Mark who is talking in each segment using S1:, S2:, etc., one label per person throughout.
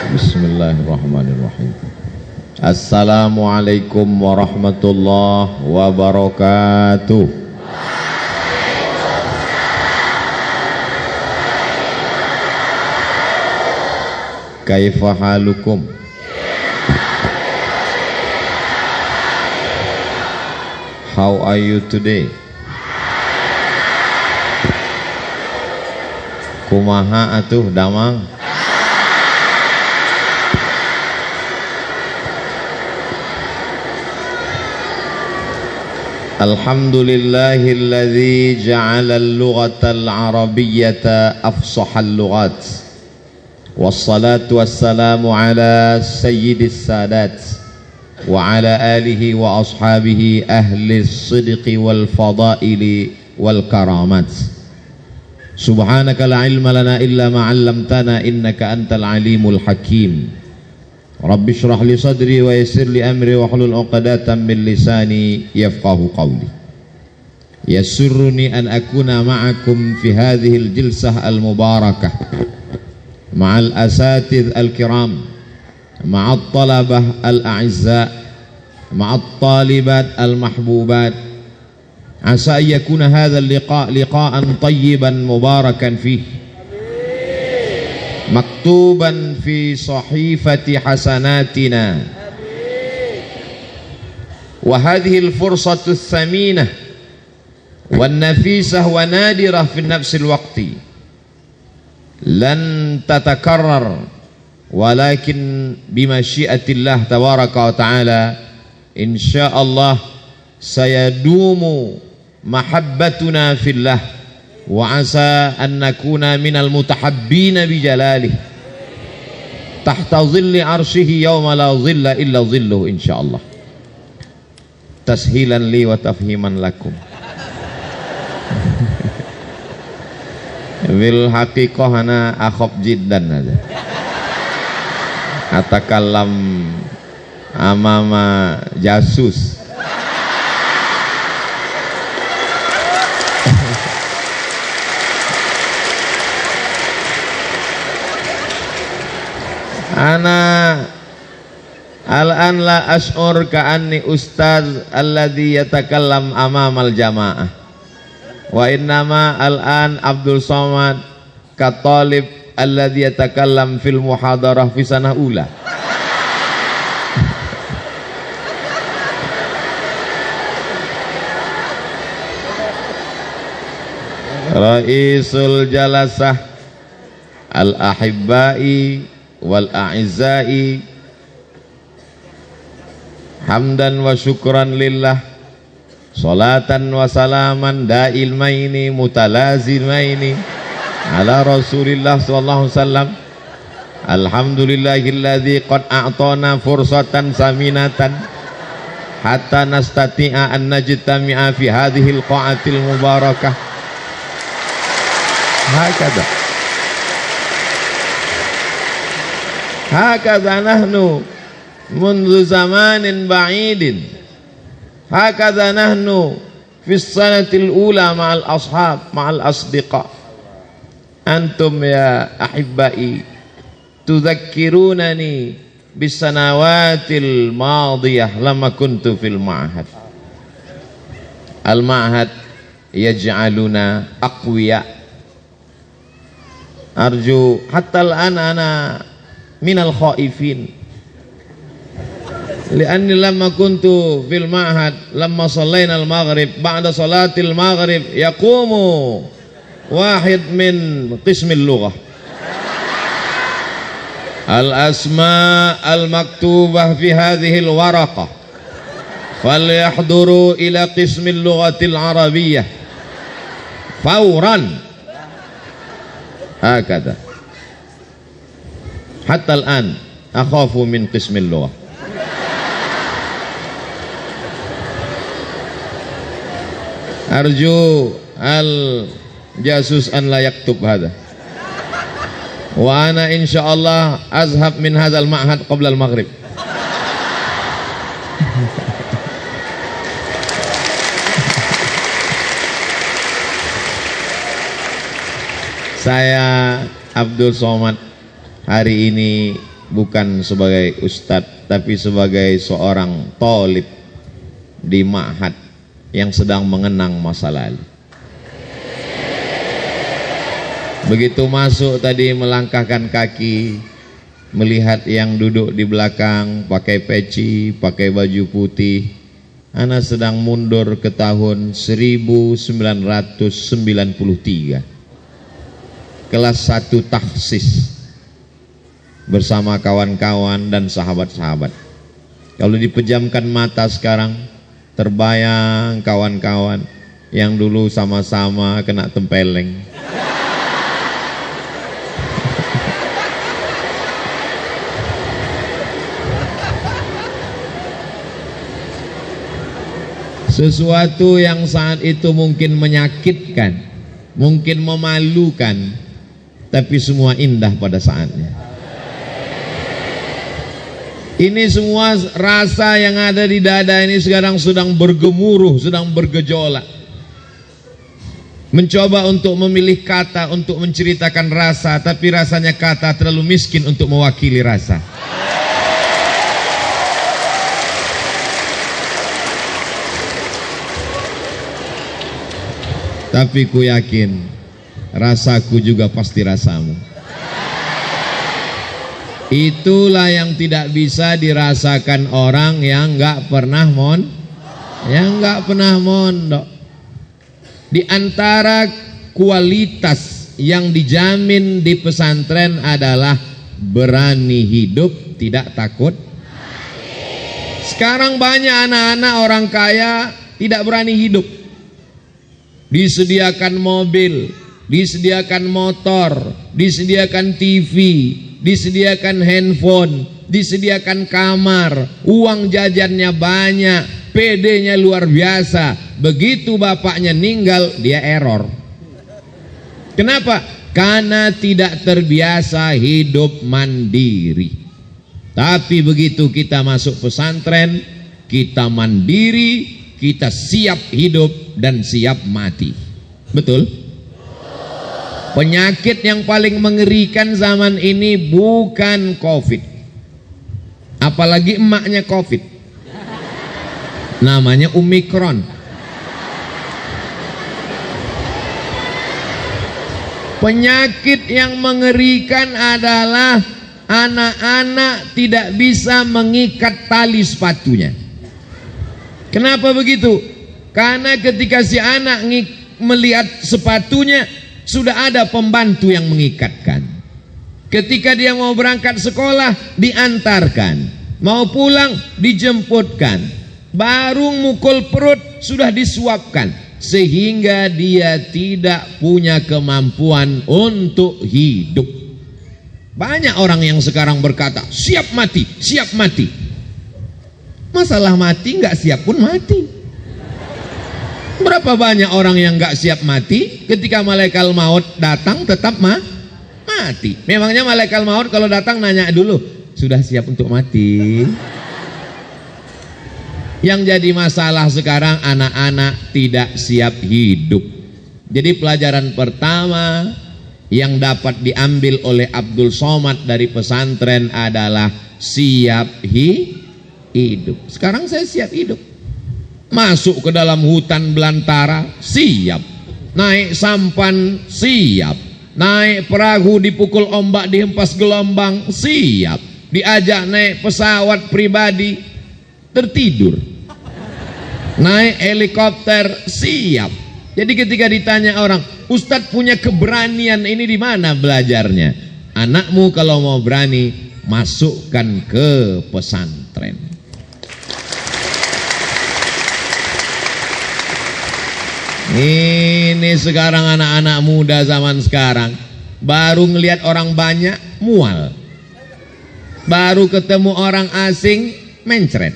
S1: Bismillahirrahmanirrahim. Assalamualaikum warahmatullahi wabarakatuh. Kaifa halukum? How are you today? Kumaha atuh damang? Alhamdulillahilladzi ja'ala al-lughata al-arabiyyata afsahal lughat. Wassalatu wassalamu ala sayyidis sadat wa ala alihi wa ashabihi ahli as-sidqi wal fadaili wal karamat. Subhanaka la ilma lana illa ma 'allamtana innaka antal alimul hakim. Rabbi shrah li sadri wa yassir li amri wa hlul 'uqdatam min lisani yafqahu qawli. Yasurruni an akuna ma'akum fi hadhihi al-jilsah al-mubarakah ma'al asatidh al-kiram ma'at talabah al-a'izza ma'at talibat al-mahbubat. Asa yakuna hadha al-liqa' liqa'an tayyiban mubarakan fihi maktuban fi sahifati hasanatina. Wa hadhihi al-fursatu ath-thaminah wan nafisah wa nadirah fi nafsi al-waqti lan tatakarrar walakin bimasyiatillah tabaraka wa ta'ala insyaallah sayadumu mahabbatuna fillah wa asa an nakuna minal mutahabbina bijalalih tahta zilli arshihi yawma la zilla illa zilluh insyaallah. Tashilan li wa tafhiman lakum. Bil haqiqah ana akhaf jiddan aja atakallam amama jasus. Ana al-an la ash'ur ka'anni ustaz alladhi yatakallam amamal jamaah wa innama al-an Abdul Somad katalib alladhi yatakallam fil muhadarah fi sanah ula. Raisul jalasah al-ahibbai wal a'izzai hamdan wa syukran lillah salatan wa salaman dailmaini mutalazimaini ala rasulillah sallallahu alaihi wasallam. Alhamdulillahilladzi qad a'tana fursatan saminatan hatta nastati'a an najtami'a fi hadhil qa'atil mubarakah. Hakadha nahnu mundu zamanin ba'idin, hakadha nahnu fi sanatil ula ma'al ashab ma'al asdiqa. Antum ya ahibbai tudzakkirunani bis sanawatil madiyah lama kuntu fil ma'had. Al ma'had yaj'aluna aqwiya. Arju hatta al-an ana minal khaifin li'anni lamma kuntu fil ma'had lamma sallayna al-maghrib ba'da salatil maghrib yaqumu wahid min qismil lughah al-asma al-maktubah fi hadhihi al-waraqah falyahduru ila qismil lughatil arabiyyah fawran. Hakadha hatta al-an akhafu min qismil lughah. Arju al-jasus an la yaktub hadha wa ana insyaallah azhab min hadzal ma'had qabla al-maghrib. Saya Abdul Somad hari ini bukan sebagai ustadz, tapi sebagai seorang thalib di ma'had yang sedang mengenang masa lalu. Begitu masuk tadi melangkahkan kaki, melihat yang duduk di belakang pakai peci, pakai baju putih. Ana sedang mundur ke tahun 1993, kelas 1 tahsis bersama kawan-kawan dan sahabat-sahabat. Kalau dipejamkan mata sekarang, terbayang kawan-kawan yang dulu sama-sama kena tempeleng. Sesuatu yang saat itu mungkin menyakitkan, mungkin memalukan, tapi semua indah pada saatnya. Ini semua rasa yang ada di dada ini sekarang sedang bergemuruh, sedang bergejolak. Mencoba untuk memilih kata untuk menceritakan rasa, tapi rasanya kata terlalu miskin untuk mewakili rasa. Tapi ku yakin rasaku juga pasti rasamu. Itulah yang tidak bisa dirasakan orang yang nggak pernah mondok. Di antara kualitas yang dijamin di pesantren adalah berani hidup, tidak takut. Sekarang banyak anak-anak orang kaya tidak berani hidup. Disediakan mobil, disediakan motor, disediakan TV, disediakan handphone, disediakan kamar, uang jajannya banyak, PD-nya luar biasa. Begitu bapaknya meninggal, dia error. Kenapa? Karena tidak terbiasa hidup mandiri. Tapi begitu kita masuk pesantren, kita mandiri, kita siap hidup dan siap mati. Betul? Penyakit yang paling mengerikan zaman ini bukan COVID, apalagi emaknya COVID, namanya Omikron. Penyakit yang mengerikan adalah anak-anak tidak bisa mengikat tali sepatunya. Kenapa begitu? Karena ketika si anak melihat sepatunya, sudah ada pembantu yang mengikatkan. Ketika dia mau berangkat sekolah, diantarkan. Mau pulang, dijemputkan. Baru mukul perut, sudah disuapkan. Sehingga dia tidak punya kemampuan untuk hidup. Banyak orang yang sekarang berkata, siap mati, siap mati. Masalah mati, nggak siap pun mati. Berapa banyak orang yang nggak siap mati, ketika malaikat maut datang tetap mati. Memangnya malaikat maut kalau datang nanya dulu, sudah siap untuk mati? Yang jadi masalah sekarang anak-anak tidak siap hidup. Jadi pelajaran pertama yang dapat diambil oleh Abdul Somad dari pesantren adalah siap hidup. Sekarang saya siap hidup. Masuk ke dalam hutan belantara, siap. Naik sampan, siap. Naik perahu dipukul ombak, dihempas gelombang, siap. Diajak naik pesawat pribadi, tertidur. Naik helikopter, siap. Jadi ketika ditanya orang, Ustadz punya keberanian ini di mana belajarnya? Anakmu kalau mau berani, masukkan ke pesantren. Ini sekarang anak-anak muda zaman sekarang baru ngelihat orang banyak mual, baru ketemu orang asing mencret.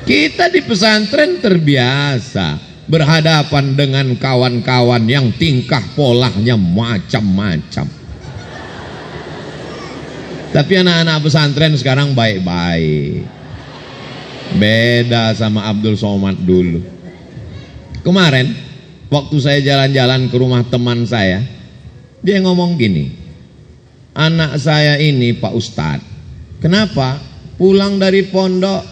S1: Kita di pesantren terbiasa berhadapan dengan kawan-kawan yang tingkah polanya macam-macam. Tapi anak-anak pesantren sekarang baik-baik, beda sama Abdul Somad dulu. Kemarin waktu saya jalan-jalan ke rumah teman saya, dia ngomong gini, anak saya ini Pak Ustadz, kenapa pulang dari pondok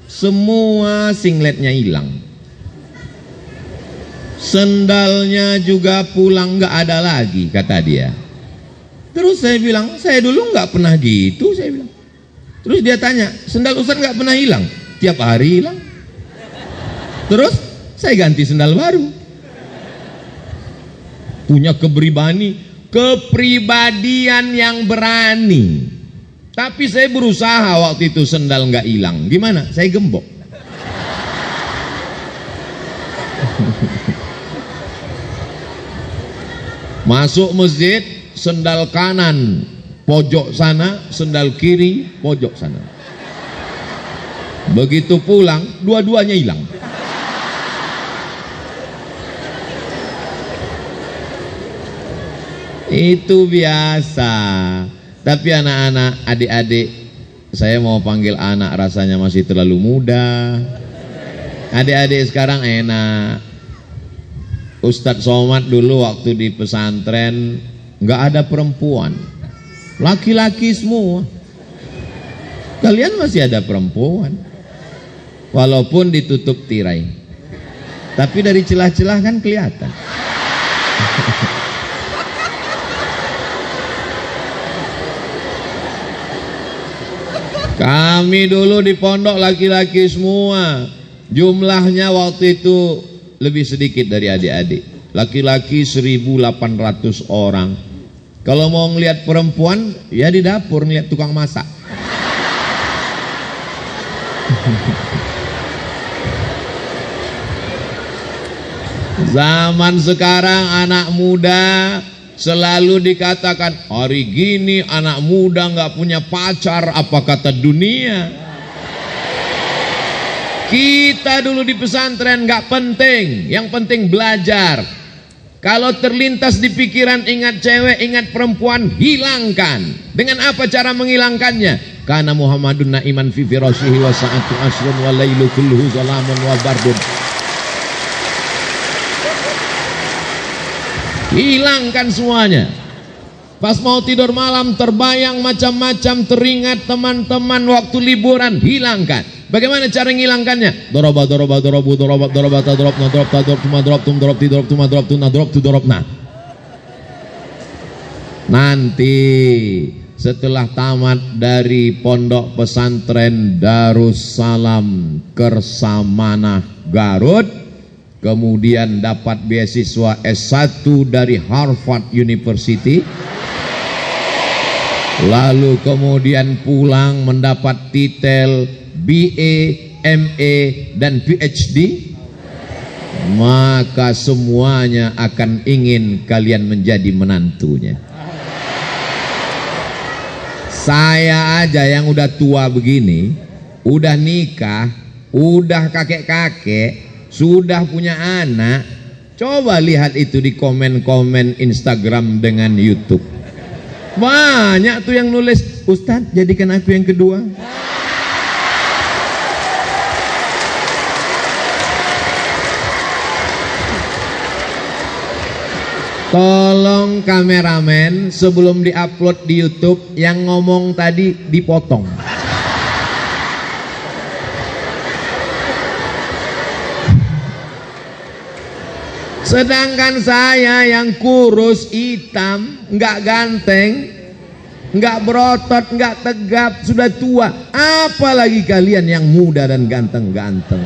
S1: semua singletnya hilang, sendalnya juga pulang nggak ada lagi, kata dia. Terus saya bilang, saya dulu nggak pernah gitu, saya bilang. Terus dia tanya, sendal Ustadz nggak pernah hilang? Tiap hari hilang. Terus saya ganti sendal baru. Punya kepribadian yang berani. Tapi saya berusaha waktu itu sendal nggak hilang. Gimana? Saya gembok. Masuk masjid, sendal kanan pojok sana, sendal kiri pojok sana. Begitu pulang, dua-duanya hilang. Itu biasa. Tapi anak-anak, adik-adik, saya mau panggil anak rasanya masih terlalu muda. Adik-adik sekarang enak. Ustadz Somad dulu waktu di pesantren nggak ada perempuan, laki-laki semua. Kalian masih ada perempuan, walaupun ditutup tirai, tapi dari celah-celah kan kelihatan. Kami dulu di pondok laki-laki semua. Jumlahnya waktu itu lebih sedikit dari adik-adik. Laki-laki 1.800 orang. Kalau mau ngelihat perempuan, ya di dapur ngelihat tukang masak. Zaman sekarang anak muda selalu dikatakan, hari gini anak muda nggak punya pacar, apa kata dunia. Kita dulu di pesantren nggak penting, yang penting belajar. Kalau terlintas di pikiran ingat cewek, ingat perempuan, hilangkan. Dengan apa cara menghilangkannya? Karena Muhammadun na'iman fi firashihi wa sa'atu asrun wa lailu kulluhu zalamun wa bardun. Hilangkan semuanya. Pas mau tidur malam terbayang macam-macam, teringat teman-teman waktu liburan, hilangkan. Bagaimana cara menghilangkannya? Doroba doroba dorobu doroba doroba tadrob na drop tadrob tuma drop tum drop ti drop tuma drop tu na drop tu drop na. Nanti setelah tamat dari pondok pesantren Darussalam Kersamanah Garut, kemudian dapat beasiswa S1 dari Harvard University, lalu kemudian pulang mendapat titel BA, MA, dan PhD, maka semuanya akan ingin kalian menjadi menantunya. Saya aja yang udah tua begini, udah nikah, udah kakek-kakek, sudah punya anak. Coba lihat itu di komen-komen Instagram dengan YouTube. Banyak tuh yang nulis, Ustadz jadikan aku yang kedua. Tolong kameramen sebelum diupload di YouTube yang ngomong tadi dipotong. Sedangkan saya yang kurus, hitam, nggak ganteng, nggak berotot, nggak tegap, sudah tua. Apalagi kalian yang muda dan ganteng-ganteng.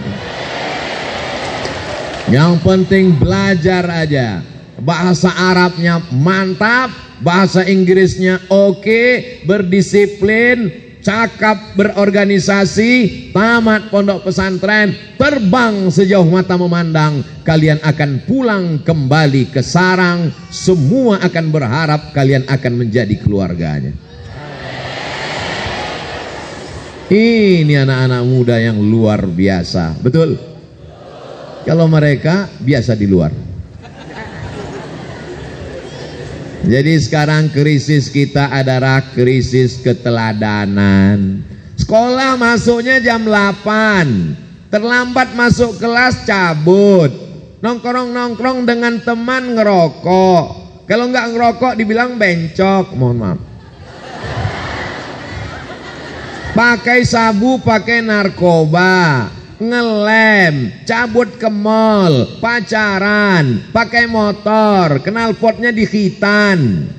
S1: Yang penting belajar aja. Bahasa Arabnya mantap, bahasa Inggrisnya oke, berdisiplin, cakap, berorganisasi, tamat pondok pesantren, terbang sejauh mata memandang, kalian akan pulang kembali ke sarang, semua akan berharap kalian akan menjadi keluarganya. Ini anak-anak muda yang luar biasa, betul? Kalau mereka biasa di luar. Jadi sekarang krisis kita adalah krisis keteladanan. Sekolah masuknya jam 8, terlambat masuk kelas cabut, nongkrong-nongkrong dengan teman ngerokok. Kalau nggak ngerokok dibilang bencok, mohon maaf. pakai sabu, pakai narkoba, ngelem, cabut ke mall, pacaran, pakai motor, knalpotnya di khitan,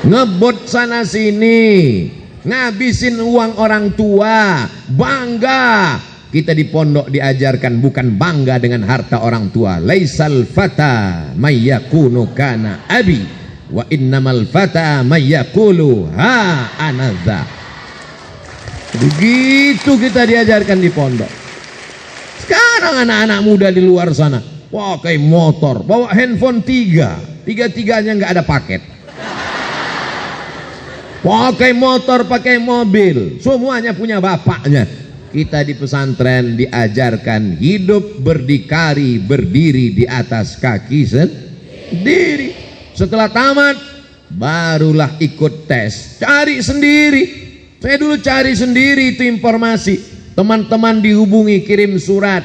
S1: ngebut sana sini, ngabisin uang orang tua, bangga. Kita di pondok diajarkan bukan bangga dengan harta orang tua. Laisal fata mayyakunu kana abi wa innamal fata mayyakulu ha anadza. Begitu kita diajarkan di pondok. Sekarang anak-anak muda di luar sana pakai motor, bawa handphone tiga-tiganya nggak ada paket. Pakai motor, pakai mobil, semuanya punya bapaknya. Kita di pesantren diajarkan hidup berdikari, berdiri di atas kaki sendiri. Setelah tamat barulah ikut tes, cari sendiri. Saya dulu cari sendiri itu informasi. Teman-teman dihubungi, kirim surat.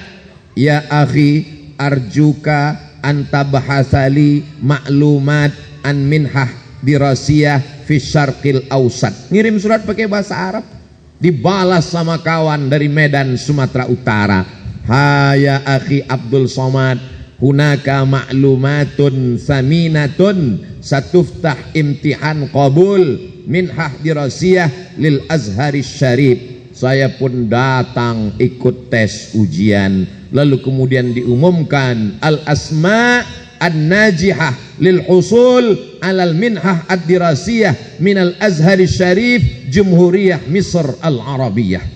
S1: Ya akhi, arjuka antabahasali maklumat an minhah dirasiyah fi syarqil ausat. Ngirim surat pakai bahasa Arab, dibalas sama kawan dari Medan, Sumatera Utara. Haya akhi Abdul Somad, hunaka ma'lumatun saminatun satuftah imtihan qabul minhah dirasiyah lil Azhari Syarif. Saya pun datang ikut tes ujian, lalu kemudian diumumkan al asma an-najihah lil husul alal minhah ad-dirasiyah minal Azhari Syarif Jumhuriyah Misr Al-Arabiyah.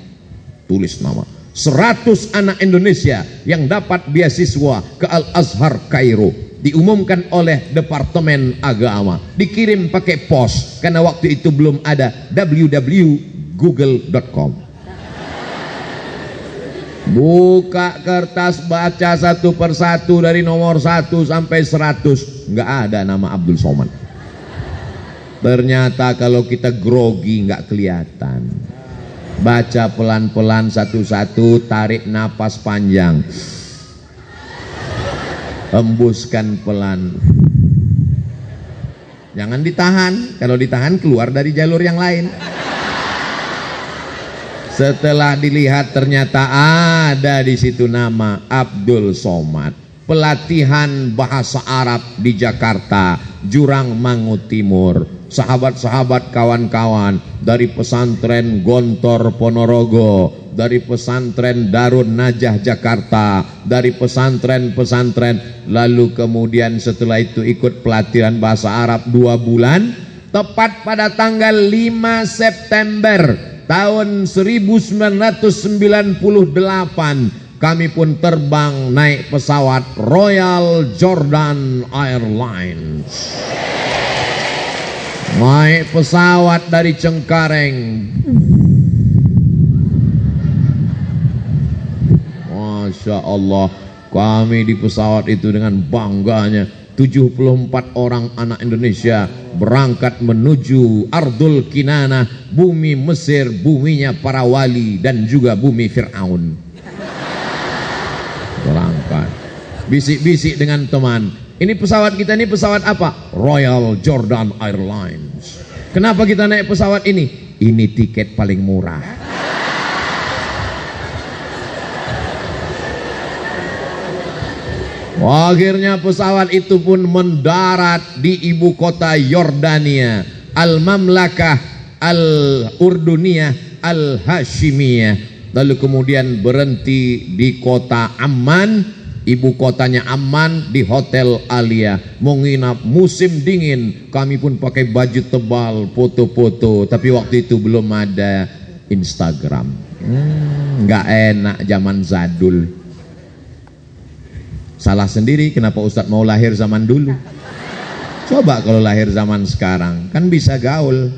S1: Tulis nama 100 anak Indonesia yang dapat beasiswa ke Al-Azhar Kairo, diumumkan oleh Departemen Agama, dikirim pakai pos karena waktu itu belum ada www.google.com. Buka kertas, baca satu persatu dari nomor 1 sampai 100, nggak ada nama Abdul Somad. Ternyata kalau kita grogi nggak kelihatan. Baca pelan-pelan satu-satu, tarik napas panjang, hembuskan pelan. Jangan ditahan, kalau ditahan keluar dari jalur yang lain. Setelah dilihat ternyata ada di situ nama Abdul Somad. Pelatihan bahasa Arab di Jakarta, Jurang Mangu Timur. Sahabat-sahabat, kawan-kawan dari pesantren Gontor Ponorogo, dari pesantren Darun Najah Jakarta, dari pesantren-pesantren. Lalu kemudian setelah itu ikut pelatihan bahasa Arab 2 bulan. Tepat pada tanggal 5 September tahun 1998 kami pun terbang naik pesawat Royal Jordan Airlines. Naik pesawat dari Cengkareng. Masya Allah, kami di pesawat itu dengan bangganya 74 orang anak Indonesia berangkat menuju Ardul Kinanah, bumi Mesir, buminya para wali dan juga bumi Fir'aun. Berangkat bisik-bisik dengan teman, ini pesawat kita, ini pesawat apa? Royal Jordan Airlines. Kenapa kita naik pesawat ini? Ini tiket paling murah. Akhirnya pesawat itu pun mendarat di ibu kota Yordania, Al-Mamlakah Al-Urduniyah Al-Hashimiyah. Lalu kemudian berhenti di kota Amman, ibu kotanya Amman, di Hotel Alia. Menginap musim dingin, kami pun pakai baju tebal, foto-foto. Tapi waktu itu belum ada Instagram. Nggak enak zaman zadul. Salah sendiri, kenapa Ustadz mau lahir zaman dulu? Coba kalau lahir zaman sekarang, kan bisa gaul.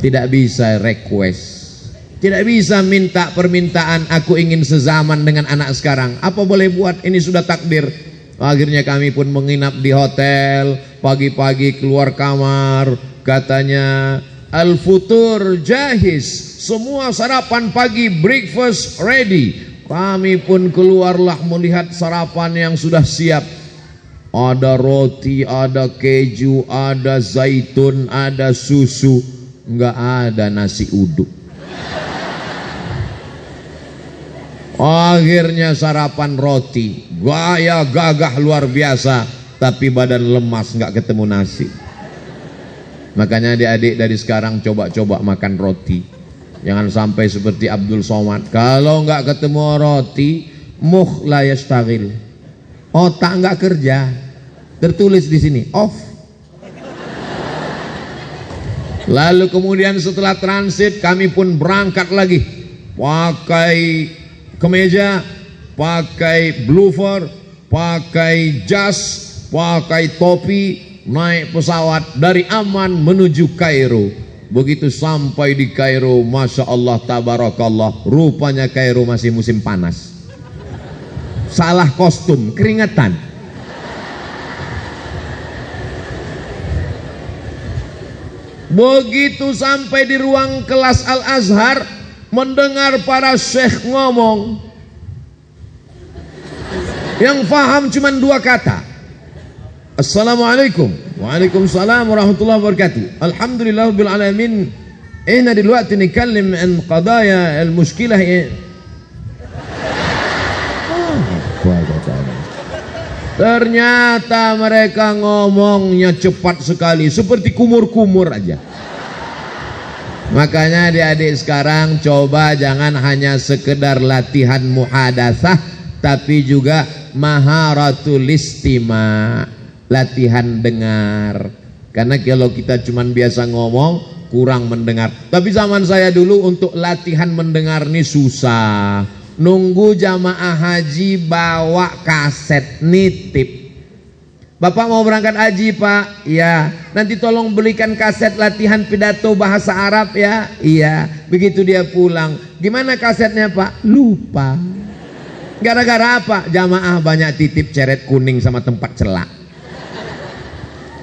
S1: Tidak bisa request, tidak bisa minta permintaan, aku ingin sezaman dengan anak sekarang. Apa boleh buat, ini sudah takdir. Akhirnya kami pun menginap di hotel. Pagi-pagi keluar kamar, katanya Al-Futur Jahiz, semua sarapan pagi, breakfast ready. Kami pun keluarlah melihat sarapan yang sudah siap. Ada roti, ada keju, ada zaitun, ada susu. nggak ada nasi uduk. Akhirnya sarapan roti, gaya gagah luar biasa, tapi badan lemas, nggak ketemu nasi. Makanya adik-adik dari sekarang coba-coba makan roti. Jangan sampai seperti Abdul Somad, kalau nggak ketemu roti, mukh la yashtagil, otak nggak kerja. Tertulis di sini off. Lalu kemudian setelah transit kami pun berangkat lagi, pakai kemeja, pakai bloofer, pakai jas, pakai topi, naik pesawat dari Amman menuju Kairo. Begitu sampai di Kairo, Masya Allah tabarakallah, rupanya Kairo masih musim panas. Salah kostum, keringetan. Begitu sampai di ruang kelas Al-Azhar, mendengar para syekh ngomong, yang faham cuma dua kata, Assalamualaikum, Waalaikumsalam warahmatullahi wabarakatuh, Alhamdulillah rabbil alamin, ihna dلوقتي نتكلم عن قضايا المشكلة. Ternyata mereka ngomongnya cepat sekali, seperti kumur-kumur aja. Makanya adik-adik sekarang coba jangan hanya sekedar latihan muhadatsah, tapi juga maharatul istima', latihan dengar. Karena kalau kita cuma biasa ngomong, kurang mendengar. Tapi zaman saya dulu untuk latihan mendengar ini susah. Nunggu jamaah haji bawa kaset nitip. Bapak mau berangkat haji Pak? Iya. Nanti tolong belikan kaset latihan pidato bahasa Arab ya. Iya. Begitu dia pulang, gimana kasetnya Pak? Lupa. Gara-gara apa? Jamaah banyak titip ceret kuning sama tempat celak.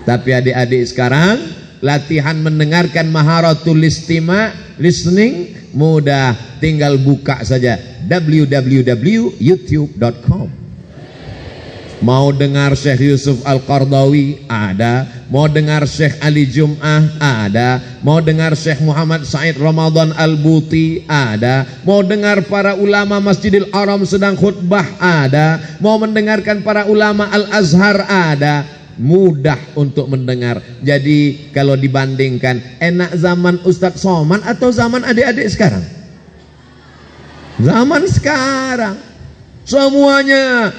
S1: Tapi adik-adik sekarang latihan mendengarkan maharatul istima', listening, mudah, tinggal buka saja www.youtube.com. Mau dengar Syekh Yusuf Al-Qardawi ada, mau dengar Syekh Ali Jum'ah ada, mau dengar Syekh Muhammad Said Ramadan Al-Buti ada, mau dengar para ulama Masjidil Haram sedang khutbah ada, mau mendengarkan para ulama Al-Azhar ada. Mudah untuk mendengar. Jadi kalau dibandingkan, enak zaman Ustadz Somad atau zaman adik-adik sekarang? Zaman sekarang semuanya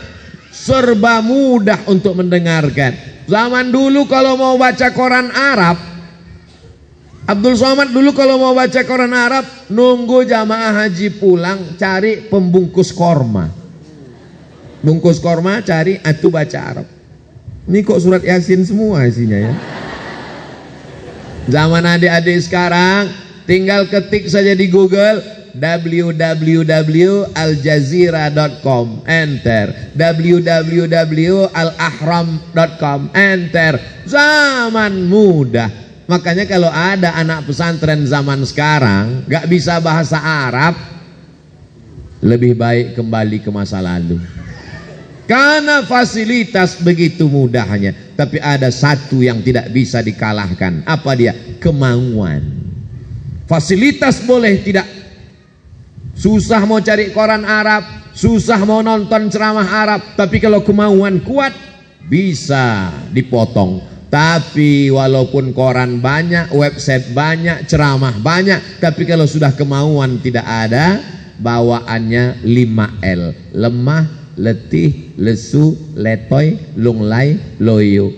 S1: serba mudah untuk mendengarkan. Zaman dulu kalau mau baca koran Arab, Abdul Somad dulu kalau mau baca koran Arab, nunggu jamaah haji pulang, cari pembungkus korma. Bungkus korma, cari, atuh baca Arab. Ini kok surat Yasin semua isinya ya. Zaman adik-adik sekarang tinggal ketik saja di Google www.aljazira.com, enter, www.alahram.com, enter. Zaman mudah. Makanya kalau ada anak pesantren zaman sekarang gak bisa bahasa Arab, lebih baik kembali ke masa lalu. Karena fasilitas begitu mudahnya. Tapi ada satu yang tidak bisa dikalahkan. Apa dia? Kemauan. Fasilitas boleh tidak. Susah mau cari koran Arab, susah mau nonton ceramah Arab, tapi kalau kemauan kuat bisa dipotong. Tapi walaupun koran banyak, website banyak, ceramah banyak, tapi kalau sudah kemauan tidak ada, bawaannya 5L. Lemah, letih, lesu, letoy, lunglai, loyo.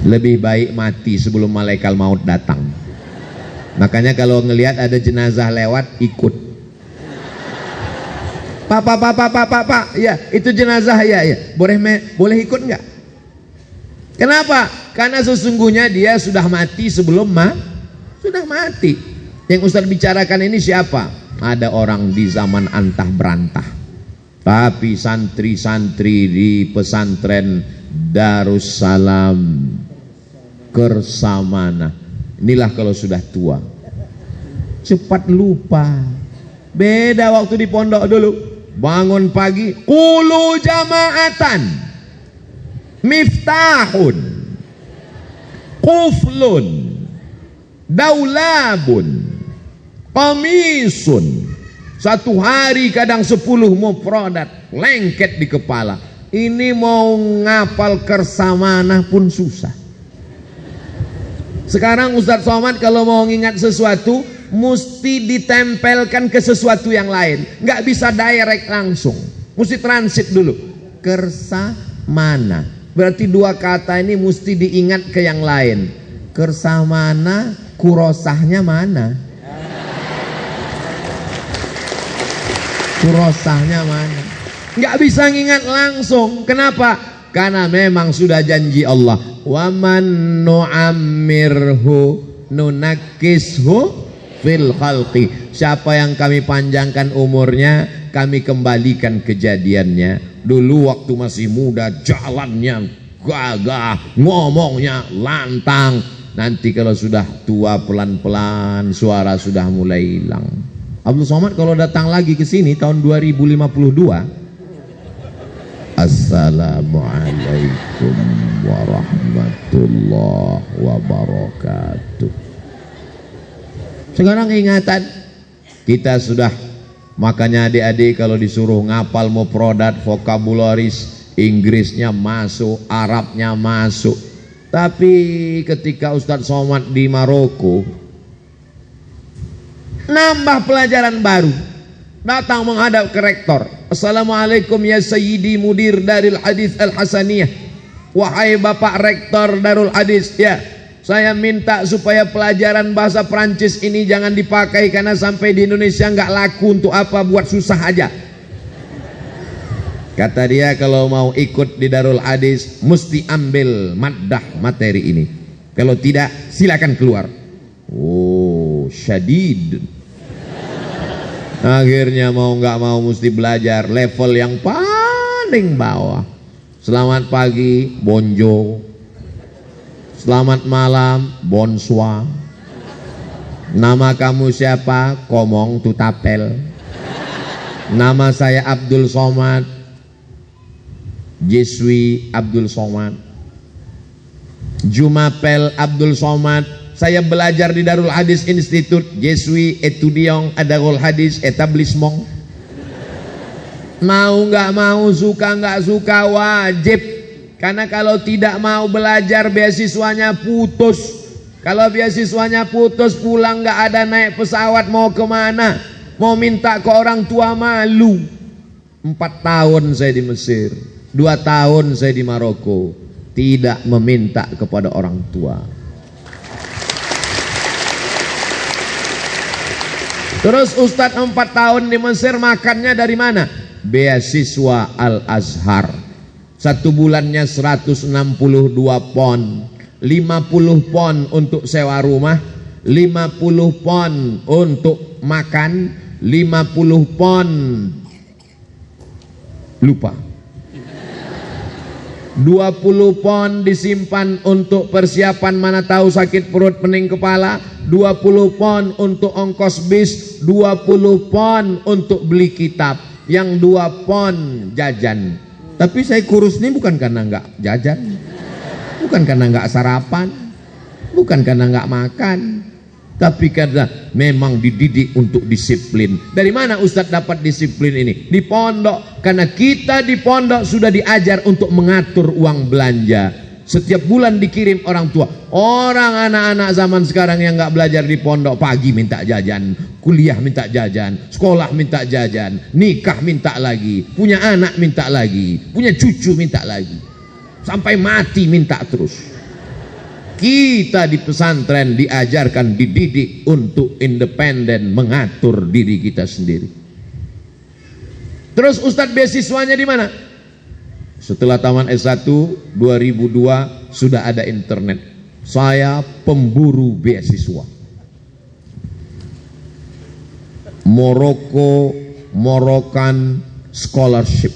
S1: Lebih baik mati sebelum malaikat maut datang. Makanya kalau ngelihat ada jenazah lewat, ikut. Pak, ya itu jenazah ya. Boleh ikut nggak? Kenapa? Karena sesungguhnya dia sudah mati sebelum sudah mati. Yang Ustaz bicarakan ini siapa? Ada orang di zaman antah berantah, tapi santri-santri di pesantren Darussalam Kersamana, inilah kalau sudah tua cepat lupa. Beda waktu di pondok dulu, bangun pagi qulu jama'atan miftahun, Quflun, daulabun, qamisun. Satu hari kadang 10 mufradat lengket di kepala. Ini mau ngapal kersamana pun susah. Sekarang Ustadz Somad kalau mau ngingat sesuatu mesti ditempelkan ke sesuatu yang lain, nggak bisa direct langsung, mesti transit dulu. Kersamana berarti 2 kata ini mesti diingat ke yang lain. Kersamana, kurosahnya mana? Kurosahnya mana? Nggak bisa ngingat langsung. Kenapa? Karena memang sudah janji Allah, wa man nu'ammirhu nunakkishu fil khalqi. Siapa yang kami panjangkan umurnya, kami kembalikan kejadiannya. Dulu waktu masih muda jalannya gagah, ngomongnya lantang. Nanti kalau sudah tua pelan-pelan suara sudah mulai hilang. Abdul Somad kalau datang lagi ke sini tahun 2052, Assalamualaikum warahmatullahi wabarakatuh. Sekarang ingatan kita sudah, makanya adik-adik kalau disuruh ngapal mufradat, vokabularis, Inggrisnya masuk, Arabnya masuk. Tapi ketika Ustadz Somad di Maroko nambah pelajaran baru, datang menghadap ke rektor. Assalamualaikum ya Sayyidi Mudir Darul Hadis Al-Hasaniyah. Wahai Bapak Rektor Darul Hadis, ya, saya minta supaya pelajaran bahasa Prancis ini jangan dipakai karena sampai di Indonesia nggak laku, untuk apa, buat susah aja. Kata dia kalau mau ikut di Darul Hadis mesti ambil maddah materi ini. Kalau tidak silakan keluar. Oh, syadid. Akhirnya mau nggak mau mesti belajar level yang paling bawah. Selamat pagi, bonjour. Selamat malam, bonsoir. Nama kamu siapa? Komong tutapel. Nama saya Abdul Somad. Je suis Abdul Somad. Jumapel Abdul Somad. Saya belajar di Darul Hadis Institute. Je suis étudiant à Darul Hadis établissement. Mau nggak mau, suka nggak suka, wajib. Karena kalau tidak mau belajar beasiswanya putus. Kalau beasiswanya putus, pulang nggak ada, naik pesawat mau kemana? Mau minta ke orang tua malu. 4 tahun saya di Mesir, 2 tahun saya di Maroko, tidak meminta kepada orang tua. Terus Ustadz 4 tahun di Mesir makannya dari mana? Beasiswa Al-Azhar. 1 bulannya 162 pon, 50 pon untuk sewa rumah, 50 pon untuk makan, 50 pon lupa, 20 pon disimpan untuk persiapan mana tahu sakit perut pening kepala, 20 pon untuk ongkos bis, 20 pon untuk beli kitab, yang 2 pon jajan. Tapi saya kurus ini bukan karena nggak jajan, bukan karena nggak sarapan, bukan karena nggak makan, tapi karena memang dididik untuk disiplin. Dari mana Ustadz dapat disiplin ini? Di pondok. Karena kita di pondok sudah diajar untuk mengatur uang belanja. Setiap bulan dikirim orang tua. Orang anak-anak zaman sekarang yang nggak belajar di pondok, pagi minta jajan, kuliah minta jajan, sekolah minta jajan, nikah minta lagi, punya anak minta lagi, punya cucu minta lagi, sampai mati minta terus. Kita di pesantren diajarkan, dididik untuk independen, mengatur diri kita sendiri. Terus Ustadz beasiswanya di mana? Setelah taman S1 2002 sudah ada internet. Saya pemburu beasiswa. Moroccan Scholarship,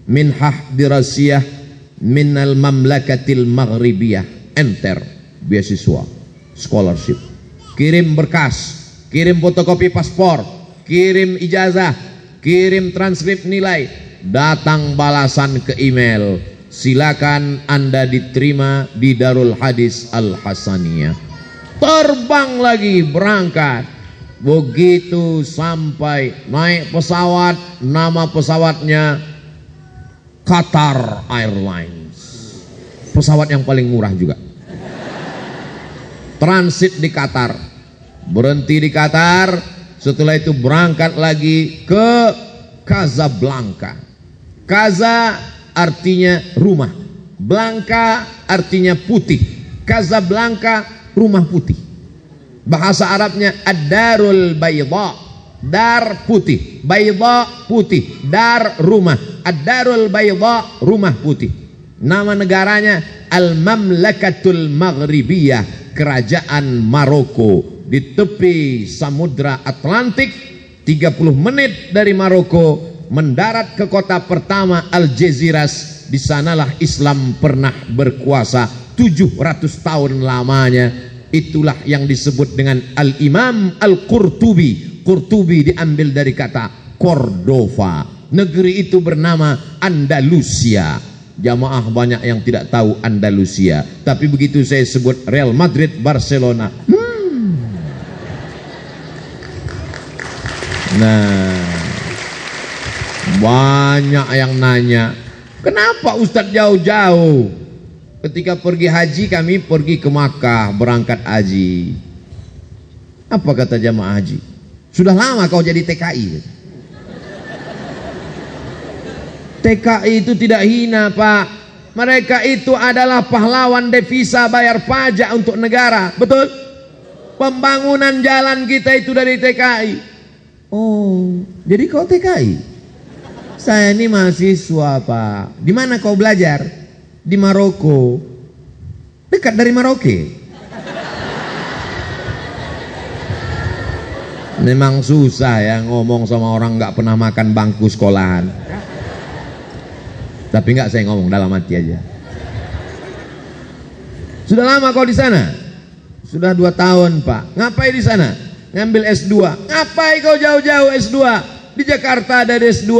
S1: minhah dirasiyah minal mamlakatil maghribiyah, enter beasiswa scholarship. Kirim berkas, kirim fotokopi paspor, kirim ijazah, kirim transkrip nilai, datang balasan ke email. silakan Anda diterima di Darul Hadis Al-Hasaniyah. Terbang lagi, berangkat. Begitu sampai naik pesawat, nama pesawatnya Qatar Airlines, pesawat yang paling murah juga. Transit di Qatar, berhenti di Qatar, setelah itu berangkat lagi ke Casablanca. Casa artinya rumah, Blanca artinya putih. Casablanca rumah putih. Bahasa Arabnya ad-darul bayda, dar putih, bayda putih, dar rumah, ad-darul bayda rumah putih. Nama negaranya Al-Mamlakatul Maghribiyah, kerajaan Maroko, di tepi Samudra Atlantik. 30 menit dari Maroko, mendarat ke kota pertama Algeciras. Di sanalah Islam pernah berkuasa 700 tahun lamanya. Itulah yang disebut dengan Al-Imam Al-Qurtubi. Qurtubi diambil dari kata Cordova. Negeri itu bernama Andalusia. Jamaah banyak yang tidak tahu Andalusia, tapi begitu saya sebut Real Madrid, Barcelona, nah, banyak yang nanya, kenapa Ustadz jauh-jauh? Ketika pergi haji, kami pergi ke Makkah, berangkat haji. Apa kata jamaah haji? Sudah lama kau jadi TKI. TKI itu tidak hina, Pak. Mereka itu adalah pahlawan devisa, bayar pajak untuk negara. Betul? Pembangunan jalan kita itu dari TKI. Oh, jadi kau TKI? Saya ini mahasiswa, Pak. Di mana kau belajar? Di Maroko. Dekat dari Maroke. Memang susah ya ngomong sama orang nggak pernah makan bangku sekolahan. Tapi nggak, saya ngomong dalam hati aja. Sudah lama kau di sana? Sudah 2 tahun, Pak. Ngapain di sana? Ngambil S2. Ngapain kau jauh-jauh S2? Di Jakarta ada S2.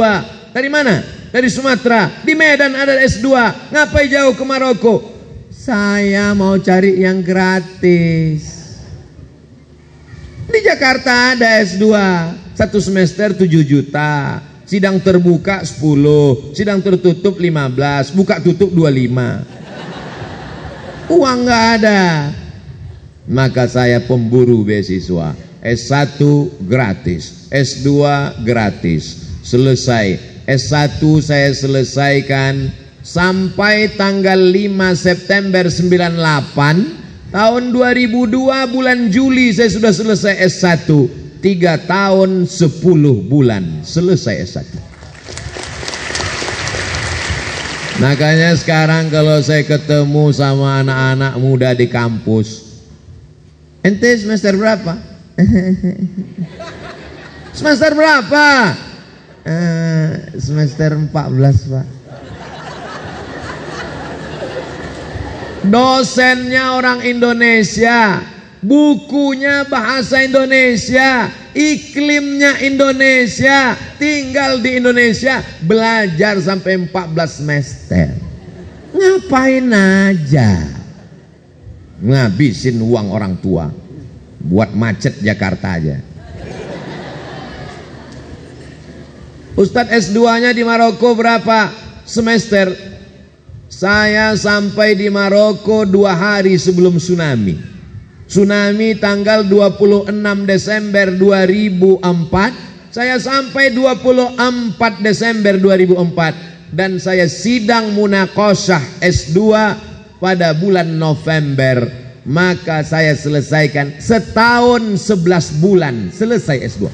S1: Dari mana? Dari Sumatera. Di Medan ada S2. Ngapain jauh ke Maroko? Saya mau cari yang gratis. Di Jakarta ada S2. 1 semester 7 juta. Sidang terbuka 10, sidang tertutup 15, buka tutup 25. Uang nggak ada. Maka saya pemburu beasiswa. S1 gratis, S2 gratis. Selesai. S1 saya selesaikan sampai tanggal 5 September 98. Tahun 2002 bulan Juli saya sudah selesai S1. 3 tahun 10 bulan selesai S1. Makanya sekarang kalau saya ketemu sama anak-anak muda di kampus, ente semester berapa? Semester berapa? Semester 14, Pak. Dosennya orang Indonesia, bukunya bahasa Indonesia, iklimnya Indonesia, tinggal di Indonesia, belajar sampai 14 semester. Ngapain aja? Ngabisin uang orang tua buat macet Jakarta aja. Ustadz S2-nya di Maroko berapa semester? Saya sampai di Maroko 2 hari sebelum tsunami. Tsunami tanggal 26 Desember 2004. Saya sampai 24 Desember 2004. Dan saya sidang munaqasyah S2 pada bulan November. Maka saya selesaikan setahun 11 bulan selesai S2.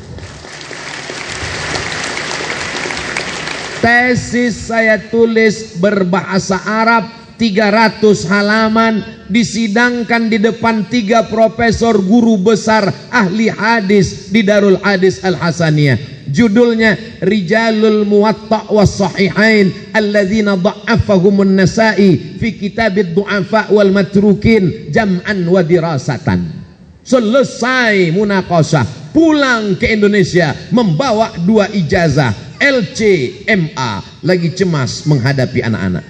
S1: Tesis saya tulis berbahasa Arab 300 halaman, disidangkan di depan 3 profesor guru besar ahli hadis di Darul Hadis Al-Hasaniyah. Judulnya Rijalul Muwatta' was Sahihain alladzina dha'afahumun Nasa'i fi kitabid du'afa wal matrukin jam'an wa dirasatan. Selesai munaqasyah, pulang ke Indonesia membawa 2 ijazah LC MA, lagi cemas menghadapi anak-anak.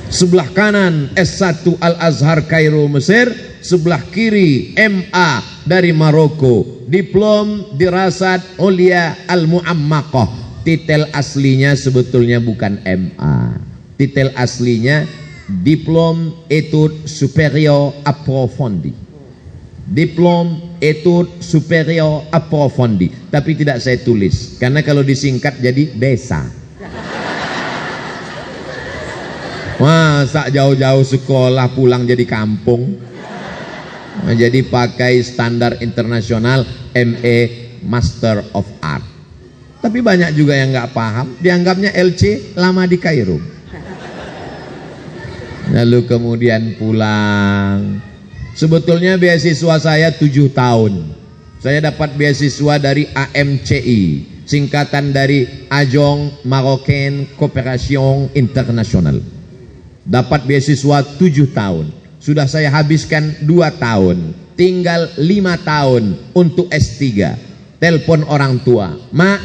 S1: Sebelah kanan S1 Al-Azhar Kairo Mesir, sebelah kiri MA dari Maroko, Diplom Dirasat Ulia Al-Mu'ammaqah. Titel aslinya sebetulnya bukan MA. Titel aslinya Diplom Études Supérieures Approfondies. Diplom Études Supérieures Approfondies. Tapi tidak saya tulis karena kalau disingkat jadi desa. Masa jauh-jauh sekolah pulang jadi kampung. Jadi pakai standar internasional MA Master of Art. Tapi banyak juga yang nggak paham, dianggapnya LC lama di Kairo. Lalu kemudian pulang. Sebetulnya beasiswa saya 7 tahun. Saya dapat beasiswa dari AMCI, singkatan dari Agence Marocaine Coopération Internationale. Dapat beasiswa 7 tahun. Sudah saya habiskan 2 tahun. Tinggal 5 tahun untuk S3. Telepon orang tua, "Mak,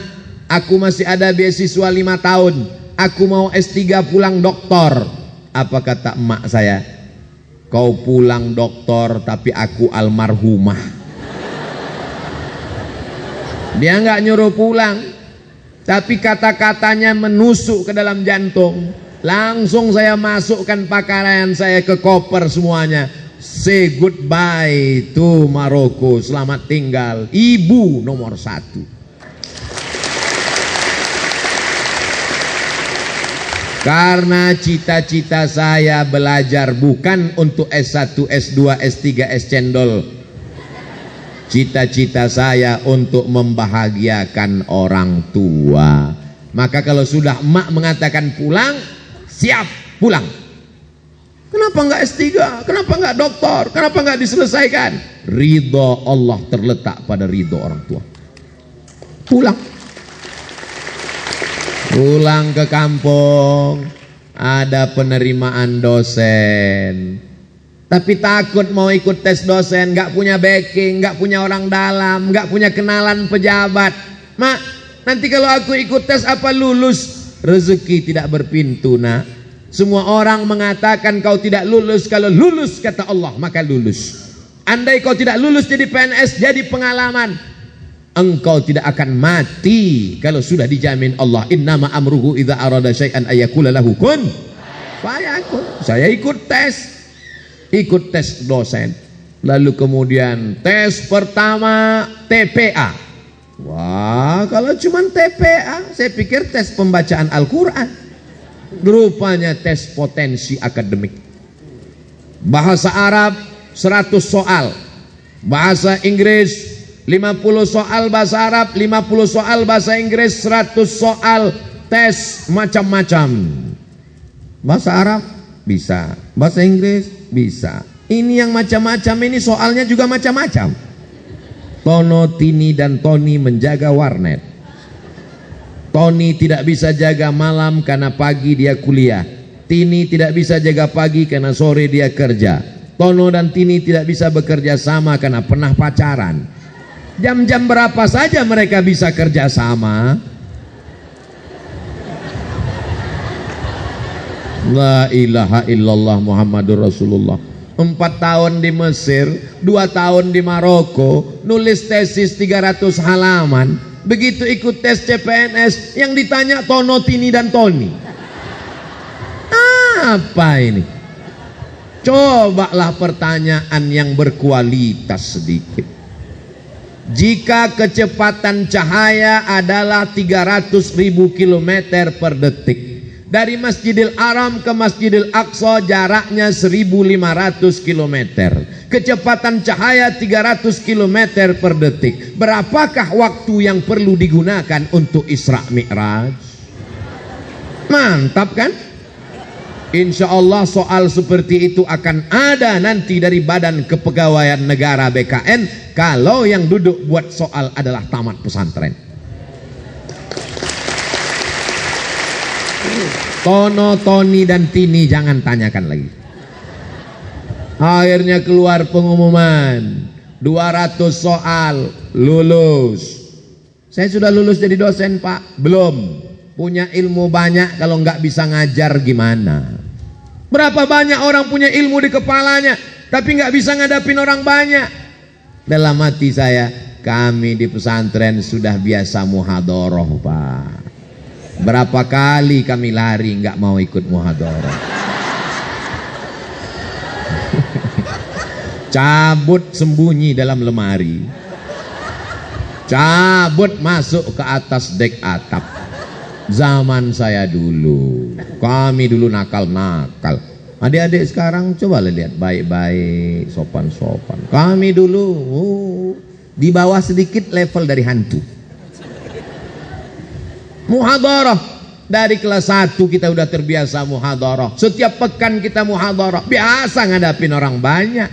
S1: aku masih ada beasiswa 5 tahun. Aku mau S3 pulang doktor." Apa kata emak saya? "Kau pulang doktor tapi aku almarhumah." Dia nggak nyuruh pulang, tapi kata-katanya menusuk ke dalam jantung. Langsung saya masukkan pakaian saya ke koper semuanya. Say goodbye to Maroko. Selamat tinggal, ibu nomor 1. Karena cita-cita saya belajar bukan untuk S1, S2, S3, S cendol. Cita-cita saya untuk membahagiakan orang tua. Maka kalau sudah emak mengatakan pulang, siap pulang. Kenapa enggak S3? Kenapa enggak doktor? Kenapa enggak diselesaikan? Ridho Allah terletak pada ridho orang tua. Pulang. Pulang ke kampung, ada penerimaan dosen. Tapi takut mau ikut tes dosen, enggak punya backing, enggak punya orang dalam, enggak punya kenalan pejabat. "Mak, nanti kalau aku ikut tes apa lulus?" Rezeki tidak berpintu, nak. Semua orang mengatakan kau tidak lulus. Kalau lulus kata Allah maka lulus. Andai kau tidak lulus jadi PNS, jadi pengalaman, engkau tidak akan mati kalau sudah dijamin Allah. Innama amruhu idza arada syai'an ayyakula lahu kun fayakun. Saya ikut tes dosen. Lalu kemudian tes pertama TPA. Wah, kalau cuma TPA, saya pikir tes pembacaan Al-Quran. Rupanya tes potensi akademik. Bahasa Arab 100 soal, bahasa Inggris 50 soal bahasa Arab, 50 soal bahasa Inggris, 100 soal tes macam-macam. Bahasa Arab bisa, bahasa Inggris bisa. Ini yang macam-macam ini soalnya juga macam-macam. Tono, Tini, dan Tony menjaga warnet. Tony tidak bisa jaga malam karena pagi dia kuliah. Tini tidak bisa jaga pagi karena sore dia kerja. Tono dan Tini tidak bisa bekerja sama karena pernah pacaran. Jam-jam berapa saja mereka bisa kerja sama? La ilaha illallah Muhammadur Rasulullah. 4 tahun di Mesir, 2 tahun di Maroko, nulis tesis 300 halaman. Begitu ikut tes CPNS, yang ditanya Tono, Tini, dan Tony. Apa ini? Cobalah pertanyaan yang berkualitas sedikit. Jika kecepatan cahaya adalah 300.000 km per detik, dari Masjidil Haram ke Masjidil Aqsa jaraknya 1.500 km. Kecepatan cahaya 300 km per detik. Berapakah waktu yang perlu digunakan untuk Isra Mi'raj? Mantap kan? Insya Allah soal seperti itu akan ada nanti dari Badan Kepegawaian Negara BKN kalau yang duduk buat soal adalah tamat pesantren. Tono, Tony, dan Tini jangan tanyakan lagi. Akhirnya keluar pengumuman 200 soal lulus. Saya sudah lulus jadi dosen, Pak. Belum. Punya ilmu banyak, kalau nggak bisa ngajar gimana? Berapa banyak orang punya ilmu di kepalanya, tapi nggak bisa ngadapin orang banyak. Dalam hati saya, kami di pesantren sudah biasa muhadharah, Pak. Berapa kali kami lari nggak mau ikut muhadharah. Cabut sembunyi dalam lemari, cabut masuk ke atas dek atap. Zaman saya dulu, kami dulu nakal-nakal. Adik-adik sekarang coba lihat baik-baik, sopan-sopan. Kami dulu di bawah sedikit level dari hantu. Muhadharah dari kelas 1 kita udah terbiasa muhadharah. Setiap pekan kita muhadharah, biasa ngadapin orang banyak.